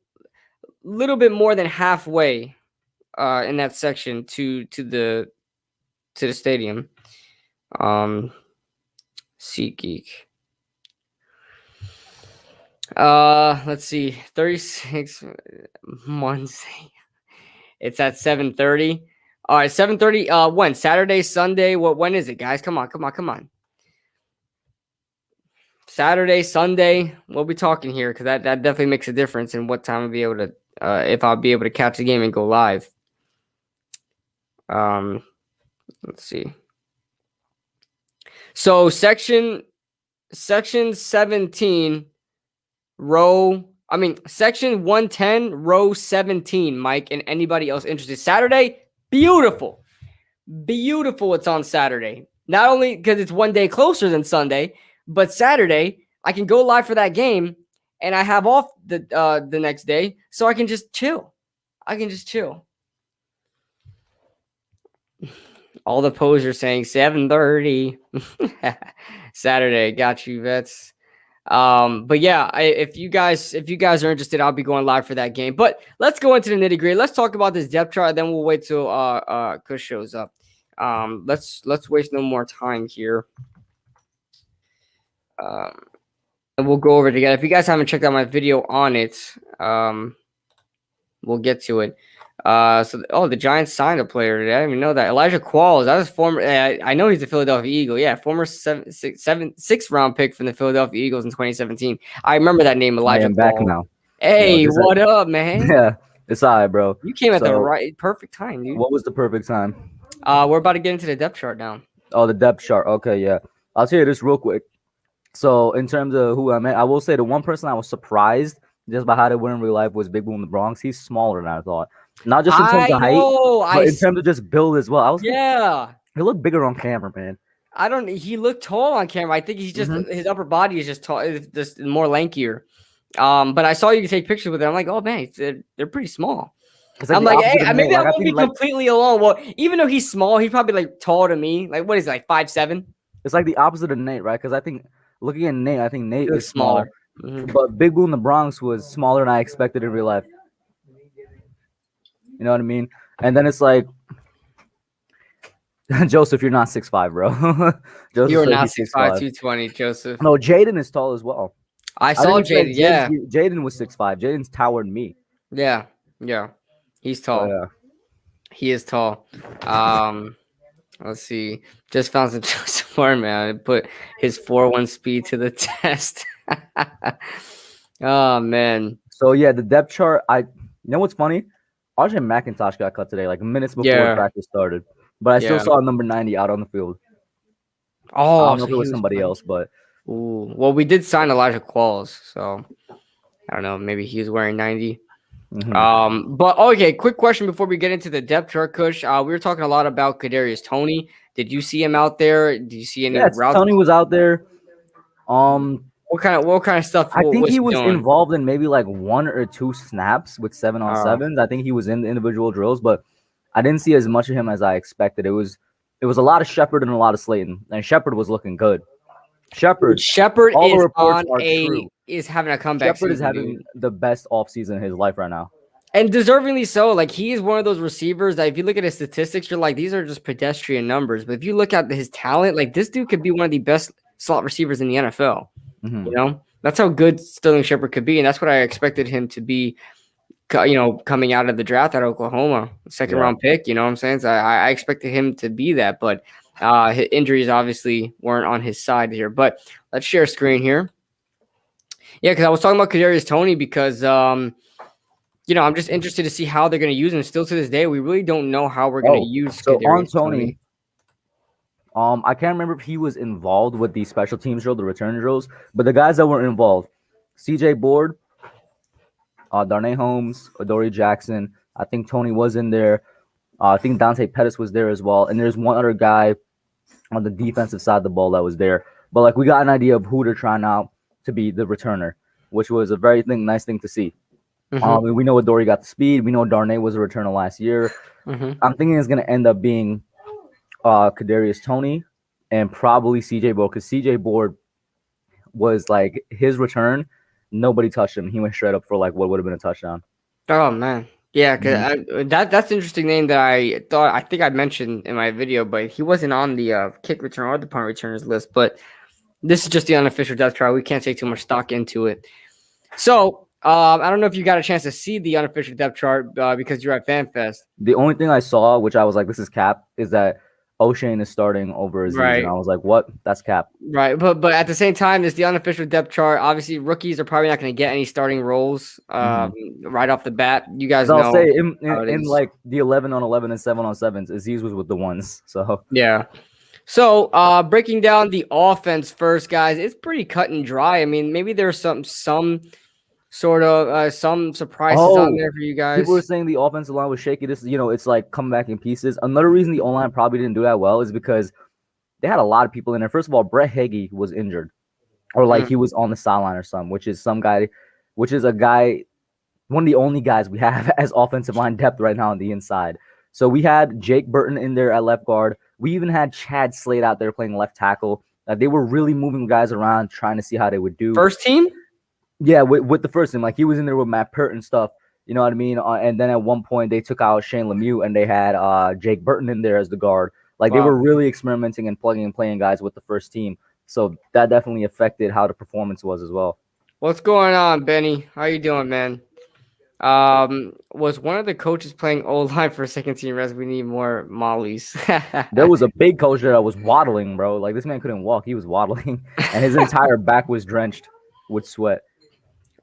little bit more than halfway in that section to the stadium. SeatGeek. Let's see. 36 Wednesday. It's at 7:30. All right, 7:30. When? Saturday, Sunday? When is it, guys? Come on. Saturday, Sunday. We'll be talking here because that definitely makes a difference in what time I'll be able to, if I'll be able to catch the game and go live. Let's see. So section 17, section 110, row 17, Mike, and anybody else interested. Saturday, beautiful. It's on Saturday. Not only because it's one day closer than Sunday, but Saturday, I can go live for that game, and I have off the next day, so I can just chill. All the posers saying 7:30 Saturday. Got you, vets. But yeah, if you guys are interested, I'll be going live for that game. But let's go into the nitty gritty. Let's talk about this depth chart. Then we'll wait till Kush shows up. Let's waste no more time here. And we'll go over it together. If you guys haven't checked out my video on it, we'll get to it. The Giants signed a player today. I didn't even know that. Elijah Qualls. That was former. I know he's a Philadelphia Eagle. Yeah, former sixth round pick from the Philadelphia Eagles in 2017. I remember that name, Elijah. I am back now. Hey, what up, man? Yeah, it's all right, bro. You came at the perfect time, dude. What was the perfect time? We're about to get into the depth chart now. Oh, the depth chart. Okay, yeah. I'll tell you this real quick. So in terms of who I met, I will say the one person I was surprised just by how they went in real life was Big Boom in the Bronx. He's smaller than I thought. Not just in terms of height, but in terms of just build as well. He looked bigger on camera, man. He looked tall on camera. I think he's just his upper body is just tall, just more lankier. But I saw you take pictures with it. I'm like, oh man, they're pretty small. I'm like, hey, maybe I won't be completely alone. Well, even though he's small, he's probably like taller than me. Like, what is it, like 5'7"? It's like the opposite of Nate, right? Because I think looking at Nate, I think Nate is smaller. But Big Boom in the Bronx was smaller than I expected in real life. You know what I mean? And then it's like, Joseph, you're not 6'5", bro. Joseph, you're not 6'5", 220, Joseph. No, Jaden is tall as well. I saw Jaden. Yeah, Jaden was 6'5". Jaden's towered me. Yeah, he's tall. Oh, yeah. He is tall. Let's see. Just found some Joseph Smart man. Put his 4-1 speed to the test. Oh man. So yeah, the depth chart. You know what's funny? RJ McIntosh got cut today, like minutes before Yeah. practice started. But I still Yeah. saw number 90 out on the field. I Oh, don't know so if it he was was somebody playing. else, but Ooh. Well, we did sign Elijah Qualls, so I don't know. Maybe he was wearing 90. mhm. But okay, quick question before we get into the depth chart, Kush. We were talking a lot about Kadarius Toney. Did you see him out there? Did you see any Yeah, routes? Tony was out there. Um, What kind of stuff I think was he he was doing? involved in maybe like 1 or 2 snaps with 7-on-7s. I think he was in the individual drills, but I didn't see as much of him as I expected. It was a lot of Shepard and a lot of Slayton, and Shepard was looking good. Dude, Shepard, Shepard all the is reports are true. having a comeback Shepard is season, dude. having the best offseason in his life right now. And deservingly so. Like he is one of those receivers that if you look at his statistics, you're like, these are just pedestrian numbers. But if you look at his talent, like this dude could be one of the best slot receivers in the NFL. Mm-hmm. You know, that's how good Sterling Shepard could be, and that's what I expected him to be. Coming out of the draft at Oklahoma, second Yeah. round pick. You know what I'm saying? So I expected him to be that, but his injuries obviously weren't on his side here. But let's share screen here. Yeah, because I was talking about Kadarius Toney because I'm just interested to see how they're going to use him. Still to this day, we really don't know how we're going to Oh, use so on Kadarius Tony, Toney. I can't remember if he was involved with the special teams drill, the return drills, but the guys that were involved, CJ Board, Darnay Holmes, Adoree Jackson. I think Tony was in there. I think Dante Pettis was there as well. And there's one other guy on the defensive side of the ball that was there. But like we got an idea of who they're trying out to be the returner, which was a very nice thing to see. Mm-hmm. We know Adoree got the speed. We know Darnay was a returner last year. Mm-hmm. I'm thinking it's going to end up being Kadarius Toney and probably CJ Board because CJ Board was like his return. Nobody touched him. He went straight up for like what would have been a touchdown. Oh man, yeah, Mhm. because that's an interesting name that I think I mentioned in my video, but he wasn't on the kick return or the punt returners list. But this is just the unofficial depth chart. We can't take too much stock into it. So I don't know if you got a chance to see the unofficial depth chart because you're at FanFest. The only thing I saw, which I was like, this is cap, is that O'Shane is starting over Aziz. And Right. I was like, what? That's cap. Right, but at the same time, it's the unofficial depth chart. Obviously, rookies are probably not going to get any starting roles right off the bat. You Because guys I'll know say in, how in, it in is. like the 11-on-11 and 7-on-7s, Aziz was with the ones. So Yeah. So breaking down the offense first, guys, it's pretty cut and dry. I mean, maybe there's some sort of some surprises on oh, there for you people were guys. saying the offensive line was shaky. This, it's like coming back in pieces. Another reason the O-line probably didn't do that well is because they had a lot of people in there. First of all, Brett Hagee was injured, or like Mm. he was on the sideline or something, which is a guy, one of the only guys we have as offensive line depth right now on the inside. So we had Jake Burton in there at left guard. We even had Chad Slade out there playing left tackle. They were really moving guys around, trying to see how they would do. First team? Yeah, with the first team, like he was in there with Matt Pert and stuff. You know what I mean? And then at one point they took out Shane Lemieux and they had Jake Burton in there as the guard. Like they Wow. were really experimenting and plugging and playing guys with the first team. So that definitely affected how the performance was as well. What's going on, Benny? How you doing, man? Was one of the coaches playing O-line for second team rest? We need more mollies. There was a big coach there that was waddling, bro. Like this man couldn't walk; he was waddling, and his entire back was drenched with sweat.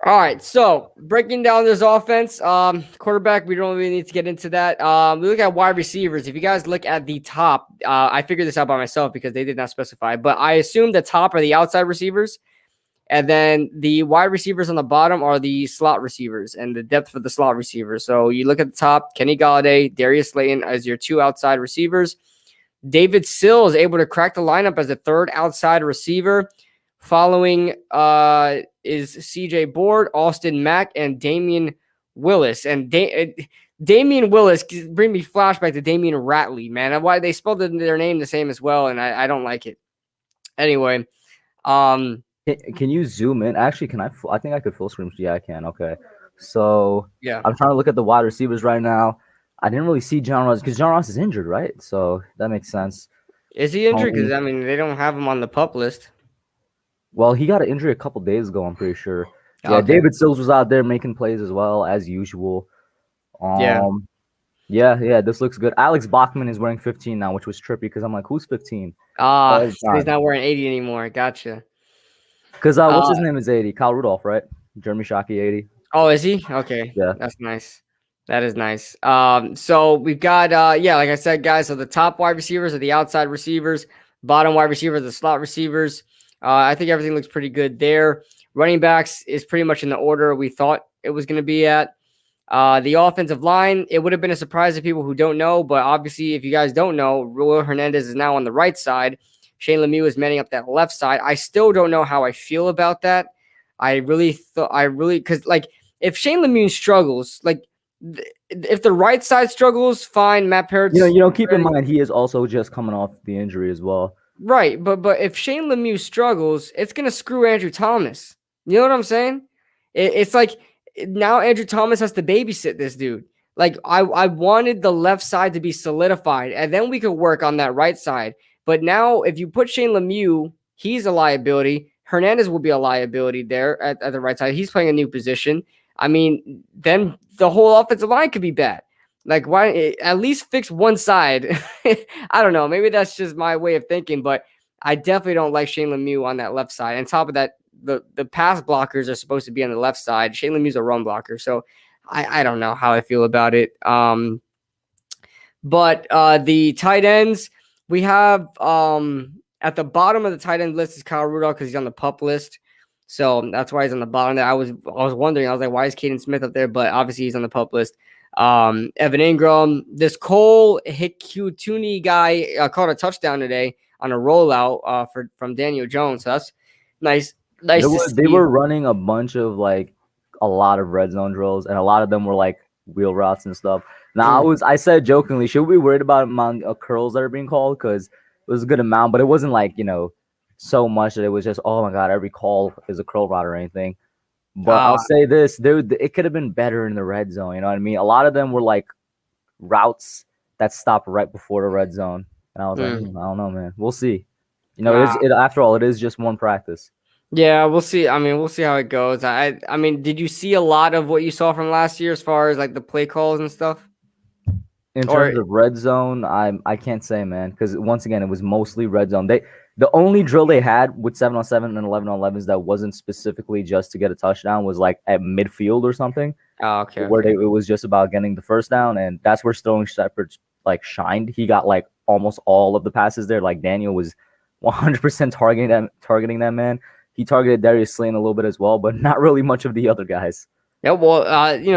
All right, so breaking down this offense, quarterback, we don't really need to get into that. We look at wide receivers. If you guys look at the top, I figured this out by myself because they did not specify, but I assume the top are the outside receivers, and then the wide receivers on the bottom are the slot receivers and the depth for the slot receivers. So you look at the top, Kenny Galladay, Darius Slayton as your two outside receivers. David Sill is able to crack the lineup as a third outside receiver. Following is CJ Board, Austin Mack, and Damian Willis. And Damian Willis bring me flashback to Damian Ratley, man. Why they spelled their name the same as well, and I don't like it. Anyway, Can you zoom in? Actually, can I? I think I could full screen. Yeah, I can. Okay. So yeah. I'm trying to look at the wide receivers right now. I didn't really see John Ross because John Ross is injured, right? So that makes sense. Is he injured? Because, Tony, I mean, they don't have him on the pup list. well, he got an injury a couple days ago. I'm pretty sure. Yeah, Okay. David Sills was out there making plays as well as usual. Yeah. Um, Yeah, this looks good. Alex Bachman is wearing 15 now, which was trippy because I'm like, who's 15? Ah, All the so he's time. not wearing 80 anymore. Gotcha. Because what's Uh, his name is 80? Kyle Rudolph, right? Jeremy Shockey 80. oh, is he? Okay, Yeah. that's nice. That is nice. So we've got yeah, like I said, guys. So the top wide receivers are the outside receivers, bottom wide receivers, the slot receivers. I think everything looks pretty good there. Running backs is pretty much in the order we thought it was going to be at. The offensive line, it would have been a surprise to people who don't know, but obviously, if you guys don't know, Will Hernandez is now on the right side. Shane Lemieux is manning up that left side. I still don't know how I feel about that. Because like, if Shane Lemieux struggles, like, if the right side struggles, fine. Matt Parrott's Keep in mind he is also just coming off the injury as well. right, but if Shane Lemieux struggles, it's gonna screw Andrew Thomas. You know what I'm saying? It's like now Andrew Thomas has to babysit this dude. Like I wanted the left side to be solidified, and then we could work on that right side. But now if you put Shane Lemieux, he's a liability. Hernandez will be a liability there at the right side. He's playing a new position. I mean, then the whole offensive line could be bad. Like, why at least fix one side? I don't know. Maybe that's just my way of thinking, but I definitely don't like Shane Lemieux on that left side. And on top of that, the pass blockers are supposed to be on the left side. Shane Lemieux's a run blocker, so I don't know how I feel about it. But the tight ends we have at the bottom of the tight end list is Kyle Rudolph because he's on the PUP list. So that's why he's on the bottom there. I was wondering, I was like, why is Caden Smith up there? But obviously he's on the PUP list. Evan Ingram, this Cole Hikutuni guy caught a touchdown today on a rollout from Daniel Jones. So that's nice. Nice to see. They were running a bunch of like a lot of red zone drills, and a lot of them were like wheel routes and stuff. Now I said jokingly, should we be worried about amount of curls that are being called? Because it was a good amount, but it wasn't like so much that it was just, oh my god, every call is a curl route or anything. But I'll say this, dude, it could have been better in the red zone. You know what I mean? A lot of them were like routes that stopped right before the red zone, and I was like, I don't know, man. We'll see. After all, it is just one practice. Yeah, we'll see. I mean, we'll see how it goes. I mean, did you see a lot of what you saw from last year as far as like the play calls and stuff? In terms of red zone, I can't say, man, because once again, it was mostly red zone. The only drill they had with 7-on-7 and 11-on-11s that wasn't specifically just to get a touchdown was like at midfield or something. Oh, okay. Where it was just about getting the first down, and that's where Sterling Shepard like shined. He got like almost all of the passes there. Like Daniel was 100% targeting that man. He targeted Darius Slayton a little bit as well, but not really much of the other guys. Yeah, well,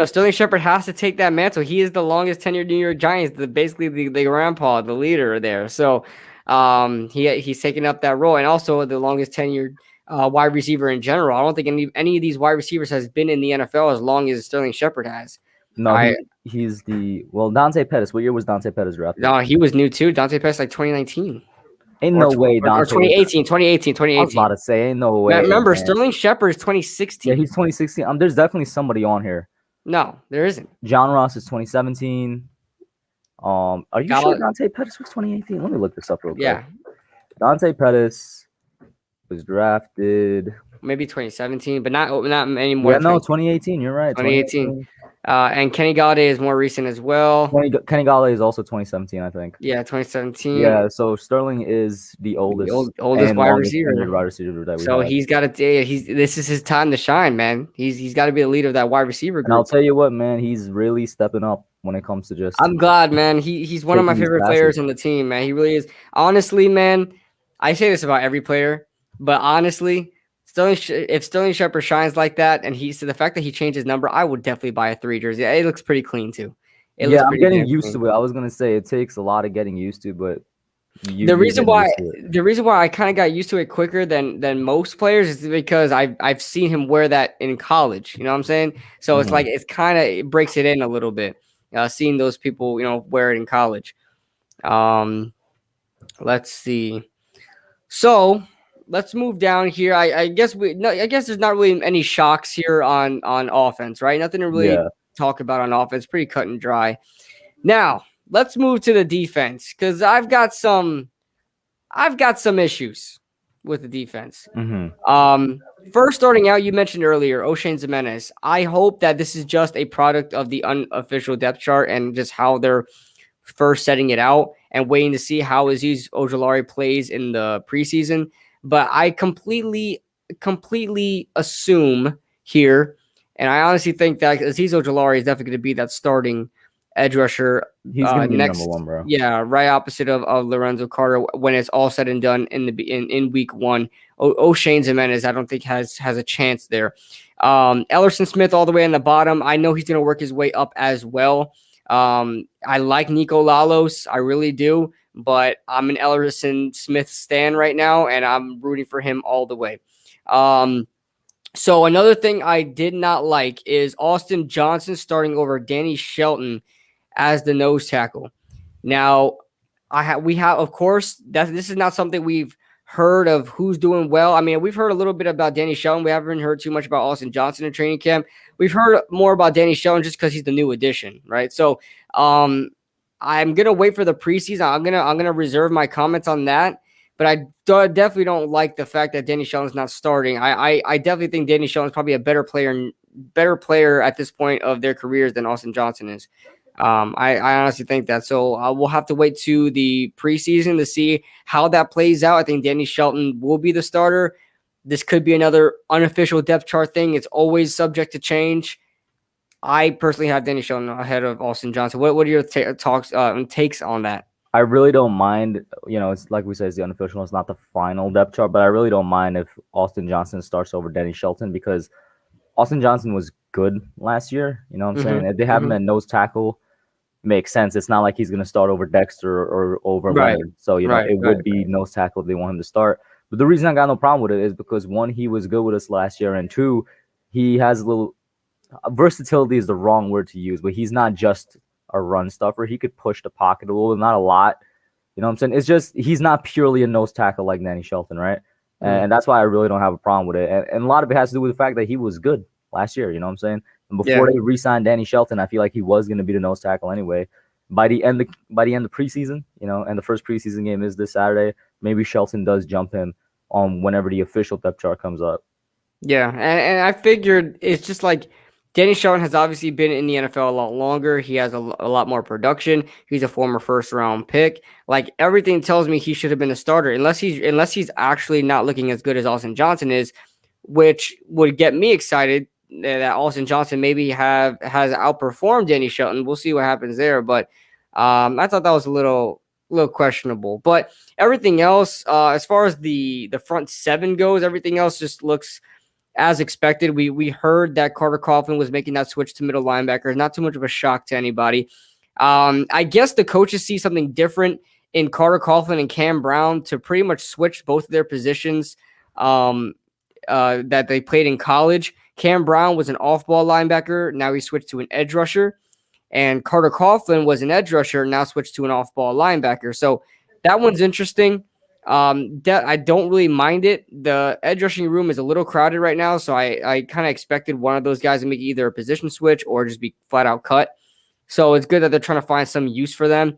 Sterling Shepard has to take that mantle. He is the longest tenured New York Giants, basically the grandpa, the leader there. So, he's taking up that role, and also the longest tenured wide receiver in general. I don't think any of these wide receivers has been in the NFL as long as Sterling Shepard has. No, he's Dante Pettis. What year was Dante Pettis drafted? No, he was new too. Dante Pettis like 2019. Ain't no way, Dante. Or 2018. I was about to say, ain't no way. Remember, man. Sterling Shepard is 2016. Yeah, he's 2016. There's definitely somebody on here. No, there isn't. John Ross is 2017. Are you sure Dante Pettis was 2018? Let me look this up real quick. Yeah. Dante Pettis was drafted maybe 2017, but not anymore. Yeah, no, 2018. You're right. 2018. And Kenny Galladay is more recent as well. Kenny Galladay is also 2017, I think. Yeah, 2017. Yeah, so Sterling is the oldest wide receiver. That we so have. He's got to. This is his time to shine, man. He's got to be the leader of that wide receiver group. And I'll tell you what, man, he's really stepping up when it comes to just. I'm glad, man. He's one of my favorite players on the team, man. He really is. Honestly, man, I say this about every player, but honestly, if Sterling Shepard shines like that, and the fact that he changed his number, I would definitely buy a 3 jersey. It looks pretty clean too. I'm getting used to it. I was gonna say it takes a lot of getting used to, but the reason why I kind of got used to it quicker than most players is because I've seen him wear that in college. You know what I'm saying? So it's like it breaks it in a little bit. Seeing those people, wear it in college. Let's see. So let's move down here. I guess there's not really any shocks here on offense, right? Nothing to really talk about on offense. Pretty cut and dry. Now let's move to the defense because I've got some issues with the defense. Hmm. First starting out, you mentioned earlier, O'Shane Jimenez. I hope that this is just a product of the unofficial depth chart and just how they're first setting it out and waiting to see how Azeez Ojulari plays in the preseason. But I completely assume here, and I honestly think that Azeez Ojulari is definitely going to be that starting edge rusher He's gonna be number next. one, bro. Yeah, right opposite of Lorenzo Carter when it's all said and done in week one. O'Shane Jimenez, I don't think has a chance there. Ellerson Smith all the way on the bottom. I know he's going to work his way up as well. I like Nico Lalos, I really do, but I'm an Ellerson Smith stan right now, and I'm rooting for him all the way. So another thing I did not like is Austin Johnson starting over Danny Shelton as the nose tackle. Now, we have, of course, that this is not something we've heard of who's doing well. I mean, we've heard a little bit about Danny Shelton. We haven't heard too much about Austin Johnson in training camp. We've heard more about Danny Shelton just because he's the new addition, right? So, I'm gonna wait for the preseason. I'm gonna reserve my comments on that. But I definitely don't like the fact that Danny Shelton's not starting. I definitely think Danny Shelton's probably a better player at this point of their careers than Austin Johnson is. I honestly think that. So we'll have to wait to the preseason to see how that plays out. I think Danny Shelton will be the starter. This could be another unofficial depth chart thing. It's always subject to change. I personally have Danny Shelton ahead of Austin Johnson. What are your takes on that? I really don't mind. It's like we said, it's the unofficial. It's not the final depth chart, but I really don't mind if Austin Johnson starts over Danny Shelton because Austin Johnson was good last year. You know what I'm saying? If they have him at nose tackle, makes sense. It's not like he's going to start over Dexter or over Leonard. So, it would be nose tackle if they want him to start. But the reason I got no problem with it is because, one, he was good with us last year, and two, he has a little versatility is the wrong word to use, but he's not just a run stuffer. He could push the pocket a little, not a lot. You know what I'm saying? It's just he's not purely a nose tackle like Danny Shelton, right? And that's why I really don't have a problem with it. And a lot of it has to do with the fact that he was good last year. You know what I'm saying? And before they re-signed Danny Shelton, I feel like he was going to be the nose tackle anyway. By the end of preseason, and the first preseason game is this Saturday, maybe Shelton does jump him on whenever the official depth chart comes up. Yeah, and I figured it's just like Danny Shelton has obviously been in the NFL a lot longer. He has a lot more production. He's a former first-round pick. Like everything tells me he should have been a starter, unless he's actually not looking as good as Austin Johnson is, which would get me excited that Austin Johnson maybe has outperformed Danny Shelton. We'll see what happens there, but I thought that was a little questionable. But everything else, as far as the front seven goes, everything else just looks as expected. We heard that Carter Coughlin was making that switch to middle linebacker. Not too much of a shock to anybody. I guess the coaches see something different in Carter Coughlin and Cam Brown to pretty much switch both of their positions that they played in college. Cam Brown was an off-ball linebacker. Now he switched to an edge rusher. And Carter Coughlin was an edge rusher, now switched to an off-ball linebacker. So that one's interesting. I don't really mind it. The edge rushing room is a little crowded right now, so I kind of expected one of those guys to make either a position switch or just be flat out cut. So it's good that they're trying to find some use for them.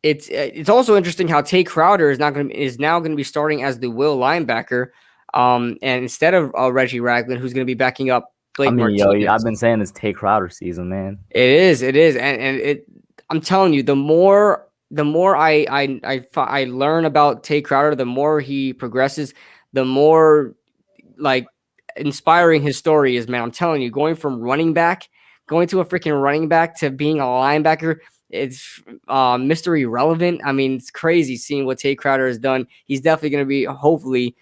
It's also interesting how Tay Crowder is now going to be starting as the will linebacker, and instead of Reggie Ragland, who's going to be backing up Blake Martinez. I've been saying it's Tay Crowder season, man. It is, and I'm telling you, the more I learn about Tay Crowder, the more he progresses, the more like inspiring his story is, man. I'm telling you, going to a freaking running back to being a linebacker, it's Mr. Irrelevant. I mean, it's crazy seeing what Tay Crowder has done. He's definitely going to be, hopefully,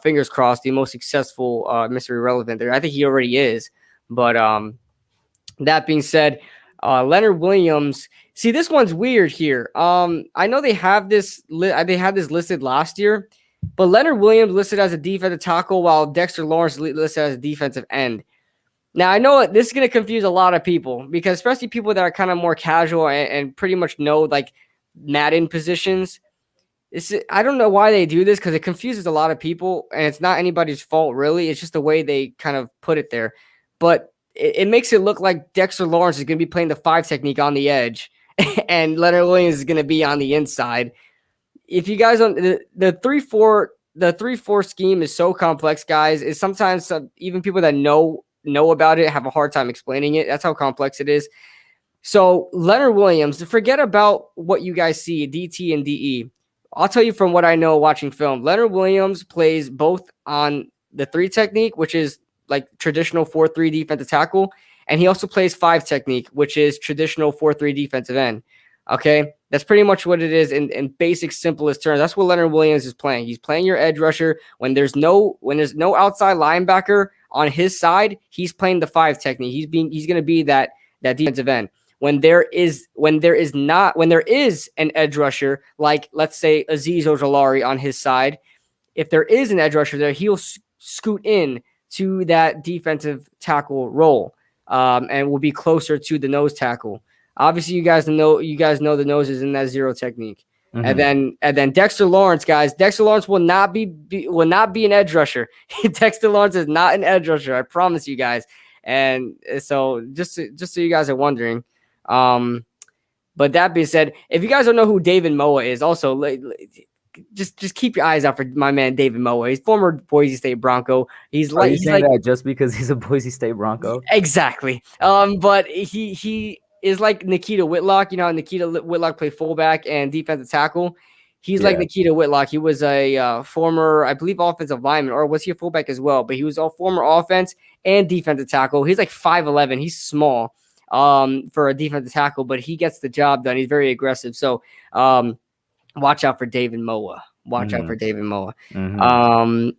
fingers crossed, the most successful Mr. Irrelevant there. I think he already is. But that being said, Leonard Williams. See, this one's weird here. I know they have this. They had this listed last year, but Leonard Williams listed as a defensive tackle, while Dexter Lawrence listed as a defensive end. Now, I know this is going to confuse a lot of people, because especially people that are kind of more casual and pretty much know like Madden positions. I don't know why they do this, because it confuses a lot of people, and it's not anybody's fault, really. It's just the way they kind of put it there. But it makes it look like Dexter Lawrence is going to be playing the 5 technique on the edge, and Leonard Williams is going to be on the inside. if you guys on the 3-4 scheme is so complex, guys. Is sometimes even people that know about it have a hard time explaining it. That's how complex it is. So Leonard Williams, forget about what you guys see, DT and DE. I'll tell you from what I know watching film. Leonard Williams plays both on the 3 technique, which is like traditional 4-3 defensive tackle, and he also plays 5 technique, which is traditional 4-3 defensive end. Okay, that's pretty much what it is in basic, simplest terms. That's what Leonard Williams is playing. He's playing your edge rusher when there's no outside linebacker on his side. He's playing the 5 technique. He's going to be that defensive end. When there is an edge rusher, like let's say Azeez Ojulari on his side, if there is an edge rusher there, he'll scoot in to that defensive tackle role, and will be closer to the nose tackle. Obviously, you guys know the nose is in that 0 technique. Mm-hmm. And then Dexter Lawrence, guys. Dexter Lawrence will not be an edge rusher. Dexter Lawrence is not an edge rusher. I promise you guys. And so just so you guys are wondering. But that being said, if you guys don't know who David Moa is, also just keep your eyes out for my man David Moa. He's former Boise State Bronco. Are you saying that just because he's a Boise State Bronco? Exactly. But he is like Nikita Whitlock. You know how Nikita Whitlock played fullback and defensive tackle. He's like Nikita Whitlock. He was a former, I believe, offensive lineman, or was he a fullback as well? But he was a former offense and defensive tackle. He's like 5'11". He's small for a defensive tackle, but he gets the job done. He's very aggressive. So watch out for David Moa. Watch out for David Moa. Mm-hmm.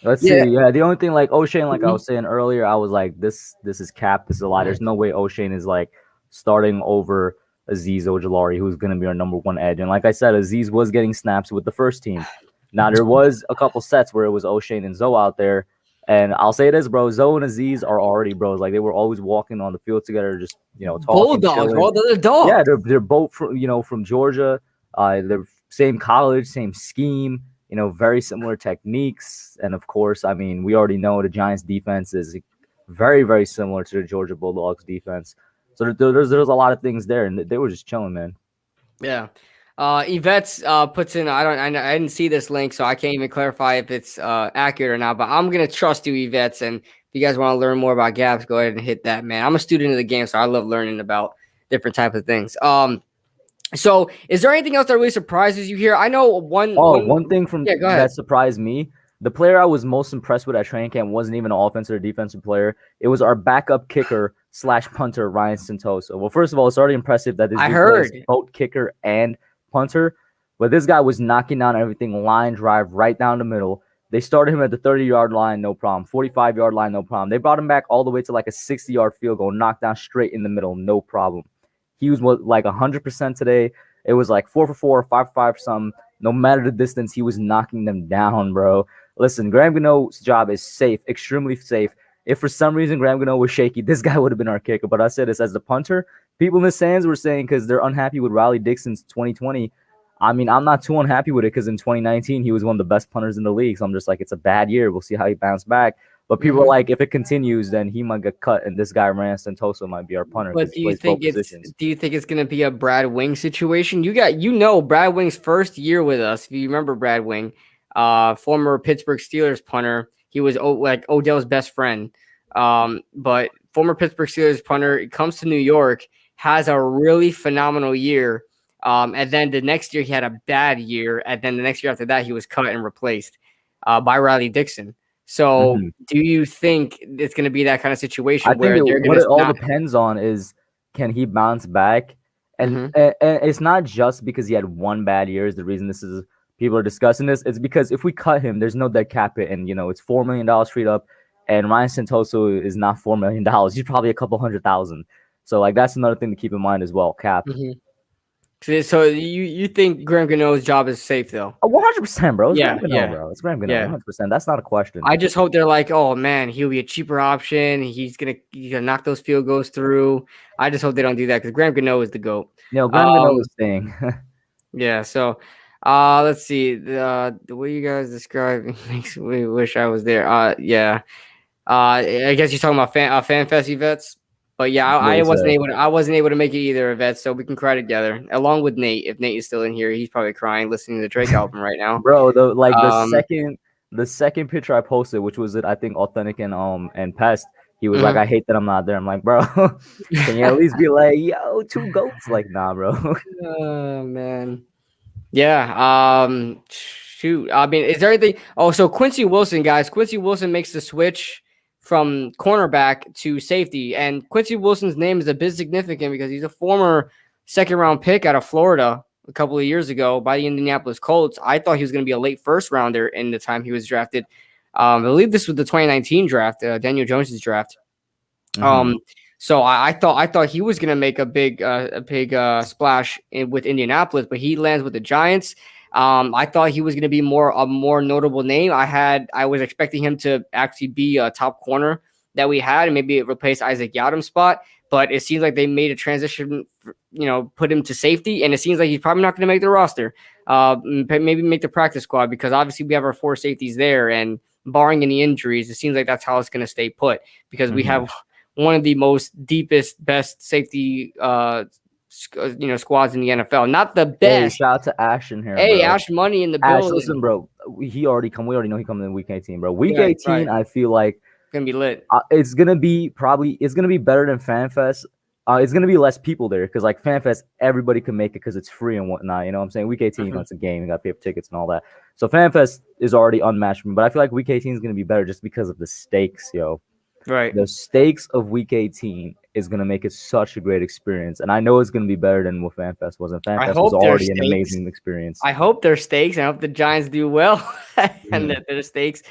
Let's see. Yeah, the only thing like O'Shane, like I was saying earlier, I was like, this is cap. This is a lie. There's no way O'Shane is like starting over Azeez Ojulari, who's going to be our number 1 edge. And like I said, Azeez was getting snaps with the first team. Now, there was a couple sets where it was O'Shane and Zoe out there. And I'll say this, bro, Zoe and Azeez are already bros. Like, they were always walking on the field together, just, talking. Bulldogs, bro. They're dogs. Yeah, they're both from Georgia. They're same college, same scheme, very similar techniques. And of course, I mean, we already know the Giants defense is very, very similar to the Georgia Bulldogs defense. So there's a lot of things there, and they were just chilling, man. Yeah. Yvette's puts in, I didn't see this link, so I can't even clarify if it's accurate or not, but I'm going to trust you, Yvette's. And if you guys want to learn more about gaps, go ahead and hit that, man. I'm a student of the game, so I love learning about different types of things. So is there anything else that really surprises you here? I know one thing that surprised me. The player I was most impressed with at training camp wasn't even an offensive or defensive player. It was our backup kicker / punter, Ryan Santoso. Well, first of all, it's already impressive that this is both kicker and punter, but this guy was knocking down everything, line drive right down the middle. They started him at the 30-yard line, no problem. 45-yard line, no problem. They brought him back all the way to like a 60-yard field goal, knocked down straight in the middle, no problem. He was like 100% today. It was like 4 for 4, 5 for 5 something. No matter the distance, he was knocking them down, bro. Listen, Graham Gano's job is safe, extremely safe. If for some reason Graham Gano was shaky, this guy would have been our kicker. But I said this as the punter. People in the stands were saying because they're unhappy with Riley Dixon's 2020. I mean, I'm not too unhappy with it because in 2019, he was one of the best punters in the league. So I'm just like, it's a bad year. We'll see how he bounced back. But people are like, if it continues, then he might get cut, and this guy Ryan Santoso might be our punter. But do you think it's going to be a Brad Wing situation? Brad Wing's first year with us. If you remember Brad Wing, former Pittsburgh Steelers punter, he was like Odell's best friend. But former Pittsburgh Steelers punter comes to New York, has a really phenomenal year, and then the next year he had a bad year, and then the next year after that he was cut and replaced by Riley Dixon. So do you think it's going to be that kind of situation what it all depends on is, can he bounce back? And, and it's not just because he had one bad year is the reason people are discussing this. It's because if we cut him, there's no dead cap hit, and it's $4 million straight up, and Ryan Santoso is not $4 million. He's probably a couple $100,000. So like that's another thing to keep in mind as well. Cap. So you think Graham Gano's job is safe though? 100%, bro. It's Graham Gano, bro. It's Graham Gano. 100%. That's not a question. I just hope they're like, oh man, he'll be a cheaper option. He's gonna knock those field goals through. I just hope they don't do that because Graham Gano is the GOAT. Graham Gano is staying. Yeah. So, let's see. The way you guys describe makes me wish I was there. Yeah. I guess you're talking about FanFest events. But yeah, It's really sad. I wasn't able to make it either, Yvette. So we can cry together along with Nate. If Nate is still in here, he's probably crying listening to the Drake album right now. Bro, Um, the second picture I posted, which was it, I think authentic and pest, he was like, mhm. I hate that I'm not there. I'm like, bro, can you at least be like, yo, two goats? Like, nah, bro. Oh man. Yeah. Shoot. I mean, is there anything? Oh, so Quincy Wilson, guys. Quincy Wilson makes the switch from cornerback to safety, and Quincy Wilson's name is a bit significant because he's a former second round pick out of Florida a couple of years ago by the Indianapolis Colts. I thought he was going to be a late first rounder in the time he was drafted. I believe this was the 2019 draft, Daniel Jones's draft. Mhm. So I thought he was gonna make a big splash with Indianapolis, but he lands with the Giants. I thought he was gonna be a more notable name. I was expecting him to actually be a top corner that we had and maybe replace Isaac Yadam's spot. But it seems like they made a transition, put him to safety, and it seems like he's probably not going to make the roster. Maybe make the practice squad because obviously we have our four safeties there, and barring any injuries, it seems like that's how it's going to stay put because we Mhm. have one of the most deepest, best safety, squads in the NFL. Not the Hey, best. shout out to Ashton here, Hey, bro. Ash Money in the Ash, building. listen, bro. We already know he coming in week 18, bro. Week Right, 18, right. I feel like Gonna be lit. it's gonna be better than FanFest. It's gonna be less people there because like FanFest, everybody can make it because it's free and whatnot. You know what I'm saying? Week 18, Mhm. it's a game. You got to pay for tickets and all that. So FanFest is already unmatched, but I feel like Week 18 is gonna be better just because of the stakes, yo. Right. The stakes of Week 18 is gonna make it such a great experience, and I know it's gonna be better than what FanFest was. And I FanFest was hope there's already an stakes. amazing experience. I hope there's stakes. I hope the Giants do well and Mhm. that there's stakes.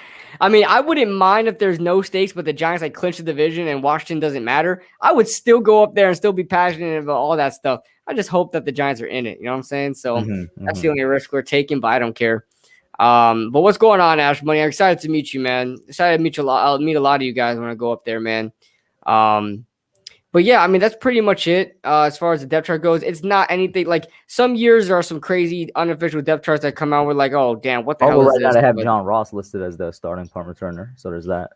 I mean, I wouldn't mind if there's no stakes, but the Giants like clinch the division and Washington doesn't matter. I would still go up there and still be passionate about all that stuff. I just hope that the Giants are in it. You know what I'm saying? So Mhm. that's the Mhm. only risk we're taking, but I don't care. But what's going on, Ash Money? I'm excited to meet you, man. Excited to meet you a lot. I'll meet a lot of you guys when I go up there, man. Um, but yeah, I mean that's pretty much it as far as the depth chart goes. It's not anything like some years there are some crazy unofficial depth charts that come out with like, oh damn, what the Oh hell well, is right now this? they have But John Ross listed as the starting punt returner, so there's that.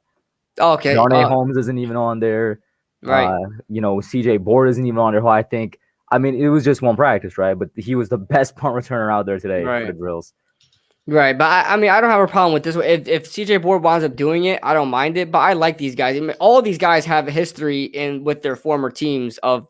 okay, Darnay Holmes isn't even on there. right, CJ Board isn't even on there. Who I think, I mean, it was just one practice, right? But he was the best punt returner out there today for the right, drills. right. But I mean, I don't have a problem with this. If CJ Board winds up doing it, I don't mind it. But I like these guys. I mean, all of these guys have a history in with their former teams of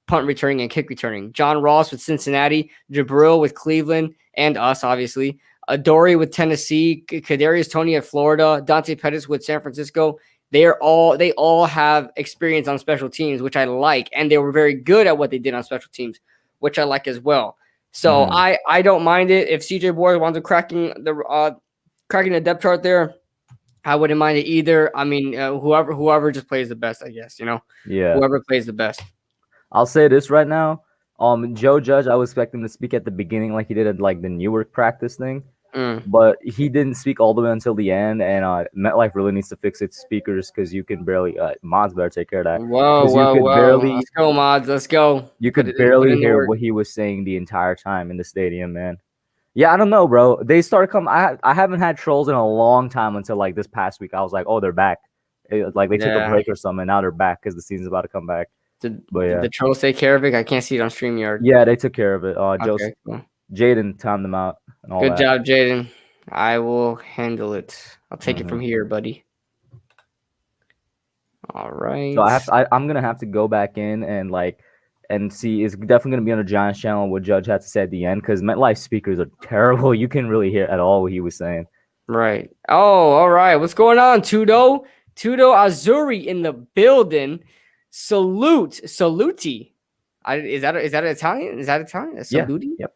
punt returning and kick returning. John Ross with Cincinnati, Jabril with Cleveland, and us, obviously. Adoree with Tennessee, Kadarius Toney at Florida, Dante Pettis with San Francisco. They all have experience on special teams, which I like, and they were very good at what they did on special teams, which I like as well. So Mhm. I don't mind it if CJ Board wants to cracking the depth chart there. I wouldn't mind it either. I mean, whoever just plays the best, I guess. Yeah, Whoever plays the best. I'll say this right now. Joe Judge, I was expecting him to speak at the beginning like he did at like the Newark practice thing, Mm. but he didn't speak all the way until the end. And MetLife really needs to fix its speakers because you can barely mods better take care of that Whoa, because you whoa, could whoa. Let's barely go, mods. Let's go. you Put could it in, put barely in the hear work. what he was saying the entire time in the stadium, man. Yeah, I don't know, bro. They started coming. I haven't had trolls in a long time until like this past week. I was like, oh, they're back. Like they took a Yeah. break or something. And now they're back because the season's about to come back. But Did yeah, the trolls take care of it? I can't see it on StreamYard. yeah, they took care of it. Okay, cool. Jaden timed them out and all Good that. job, Jaden. I will handle it. I'll take it Hmm. from here, buddy. All So right. I'm gonna have to go back in and see. It's definitely gonna be on the Giants channel what Judge had to say at the end because MetLife speakers are terrible. You can really hear at all what he was saying. Right. Oh, all right. What's going on, Tudo? Tudo Azuri in the building. Saluti. Is that Italian? Is that Italian? Yeah. Saluti? Yep.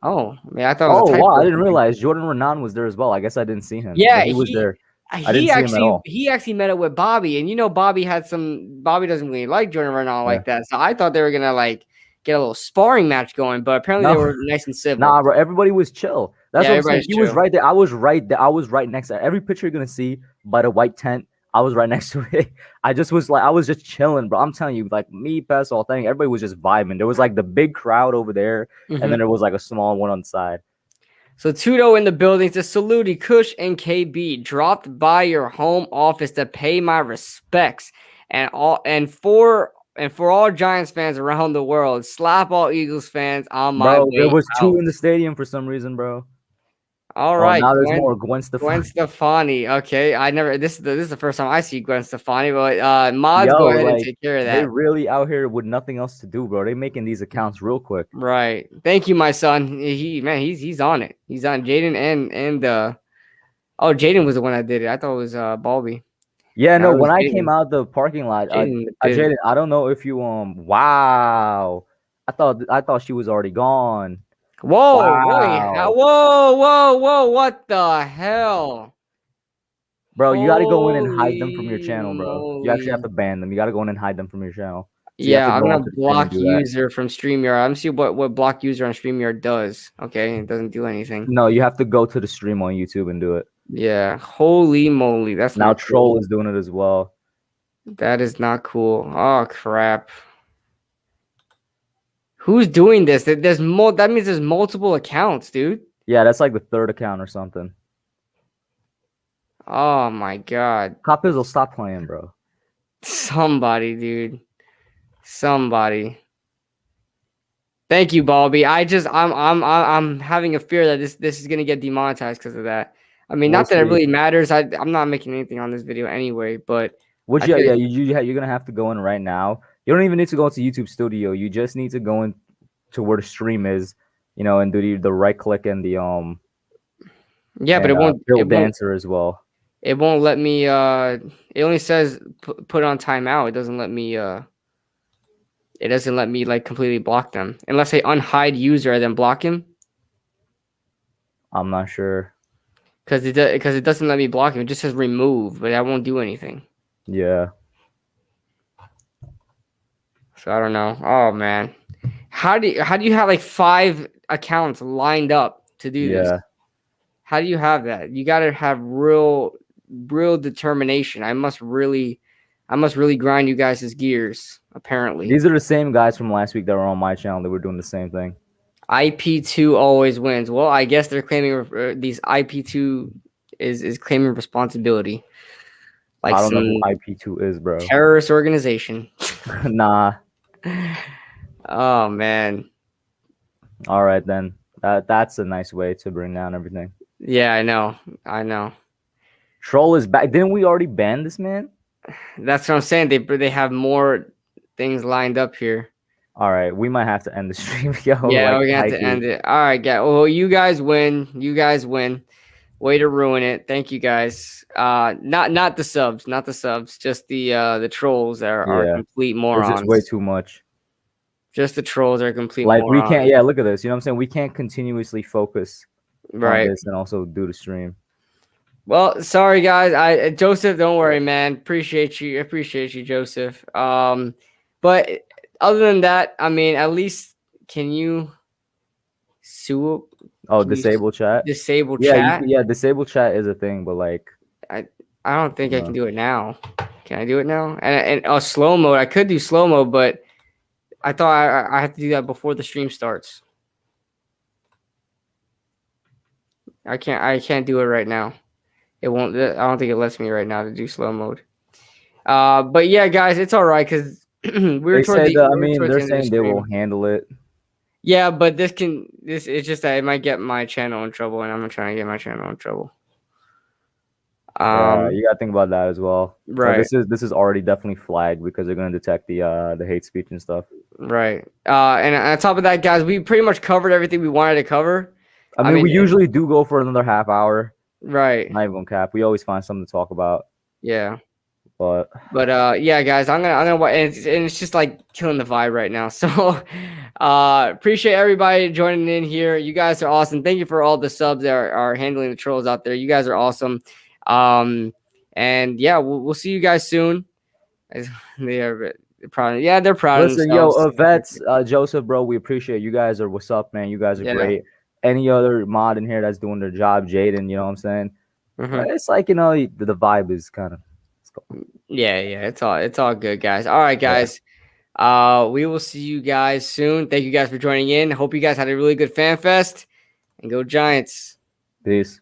Oh, man, I thought it was a Oh typo wow, I or didn't something. realize Jordan Renan was there as well. I guess I didn't see him, Yeah, but he was there. I didn't he see him at all. actually met up with Bobby, and Bobby doesn't really like Jordan Renault Yeah. like that. So I thought they were gonna like get a little sparring match going, but apparently they No, were nice and civil. nah, bro. Everybody was chill. That's Yeah, what I'm saying. everybody's He was chill. right there. I was right there. I was right next to every picture you're gonna see by the white tent. I was right next to it. I was just chilling, bro. I'm telling you, like me, Pest, all thing. Everybody was just vibing. There was like the big crowd over there, and then there was like a small one on the side. So Tudo in the building to salute Kush and KB dropped by your home office to pay my respects and and for all Giants fans around the world, slap all Eagles fans on my Bro, there way was two out. in the stadium for some reason, bro. All Oh, right, now there's Gwen. more. Gwen Gwen Stefani. Stefani. Okay, I never. This is the first time I see Gwen Stefani. But mods, Yo, go ahead and like take care of they that. really out here with nothing else to do, bro. They making these accounts real quick. Right. Thank you, my son. He's on it. He's on Jaden and oh, Jaden was the one that did it. I thought it was Balby. Yeah, No, no. it was When I came Jaden. out the parking lot, Jaden did it. Jaden, I don't know if you wow. I thought she was already gone. Whoa, wait, Wow. whoa, what the hell? Bro, you gotta go in and hide them from your Holy channel, bro. You actually have moly. to ban them. You gotta go in and hide them from your channel. So you have to Yeah, I'm go gonna onto the stream and block do that. user from StreamYard. I'm see what block user on StreamYard does. Okay, it doesn't do anything. No, you have to go to the stream on YouTube and do it. Yeah, holy moly, that's Now not Troll cool. is doing it as well. That is not cool. Oh crap. Who's doing this? That means there's multiple accounts, dude. Yeah, that's like the third account or something. Oh my god. Cop Pizzle, stop playing, bro. Somebody, dude. Somebody. Thank you, Balby. I'm having a fear that this is gonna get demonetized because of that. I mean, We'll not that it see. really matters. I'm not making anything on this video anyway, but Which I yeah, feel yeah, you're gonna have to go in right now. You don't even need to go into YouTube Studio. You just need to go in to where the stream is, and do the right click and the yeah, but and build it won't dancer as well. it won't let me it only says put on timeout. It doesn't let me like completely block them unless I unhide user and then block him. I'm not sure. Because it doesn't let me block him. It just says remove, but I won't do anything. Yeah. So I don't know. Oh man, how do you have like 5 accounts lined up to do this? Yeah. How do you have that? You got to have real determination. I must really grind you guys' gears. Apparently, These are the same guys from last week that were on my channel that were doing the same thing. IP2 always wins. Well, I guess they're claiming these IP2 is claiming responsibility. Like I don't know who some IP2 is, bro. terrorist organization. Nah. Oh man. All right then. That's a nice way to bring down everything. Yeah, I know. Troll is back. Didn't we already ban this man? That's what I'm saying. They have more things lined up here. All right, we might have to end the stream, yo. Yeah, like, we're gonna have to end it. All right, guys. Well, you guys win. Way to ruin it. Thank you guys. Not the subs, just the trolls that are complete morons. It's just way too much. Just the trolls are complete like morons. We can't. Yeah, look at this. You know what I'm saying? We can't continuously focus on this and also do the stream. Well, sorry guys. Joseph, don't worry, man. Appreciate you, Joseph. But other than that, I mean, at least can you sue? Oh, disable chat. Disable chat. Yeah, disable chat is a thing, but like, I don't think I can do it now. Can I do it now? And slow mode. I could do slow mode, but I thought I have to do that before the stream starts. I can't do it right now. It won't. I don't think it lets me right now to do slow mode. But yeah, guys, it's all right because they're saying they will handle it. Yeah, but it's just that it might get my channel in trouble, and I'm not trying to get my channel in trouble. Yeah, you gotta think about that as well. Right. So this is already definitely flagged because they're gonna detect the hate speech and stuff. Right. And on top of that, guys, we pretty much covered everything we wanted to cover. I mean we usually do go for another half hour. Right. Not even cap. We always find something to talk about. Yeah. But yeah, guys, I'm gonna and it's just like killing the vibe right now. So appreciate everybody joining in here. You guys are awesome. Thank you for all the subs that are handling the trolls out there. You guys are awesome. And yeah, we'll see you guys soon. They're proud. Yeah, they're proud. Listen, yo, vets, Joseph, bro, we appreciate you guys. What's up, man? You guys are great. Any other mod in here that's doing their job, Jaden, you know what I'm saying? It's like, the vibe is kind of. Yeah, it's all good, guys. All right, guys. Yeah. We will see you guys soon. Thank you guys for joining in. Hope you guys had a really good fan fest, and go Giants. Peace.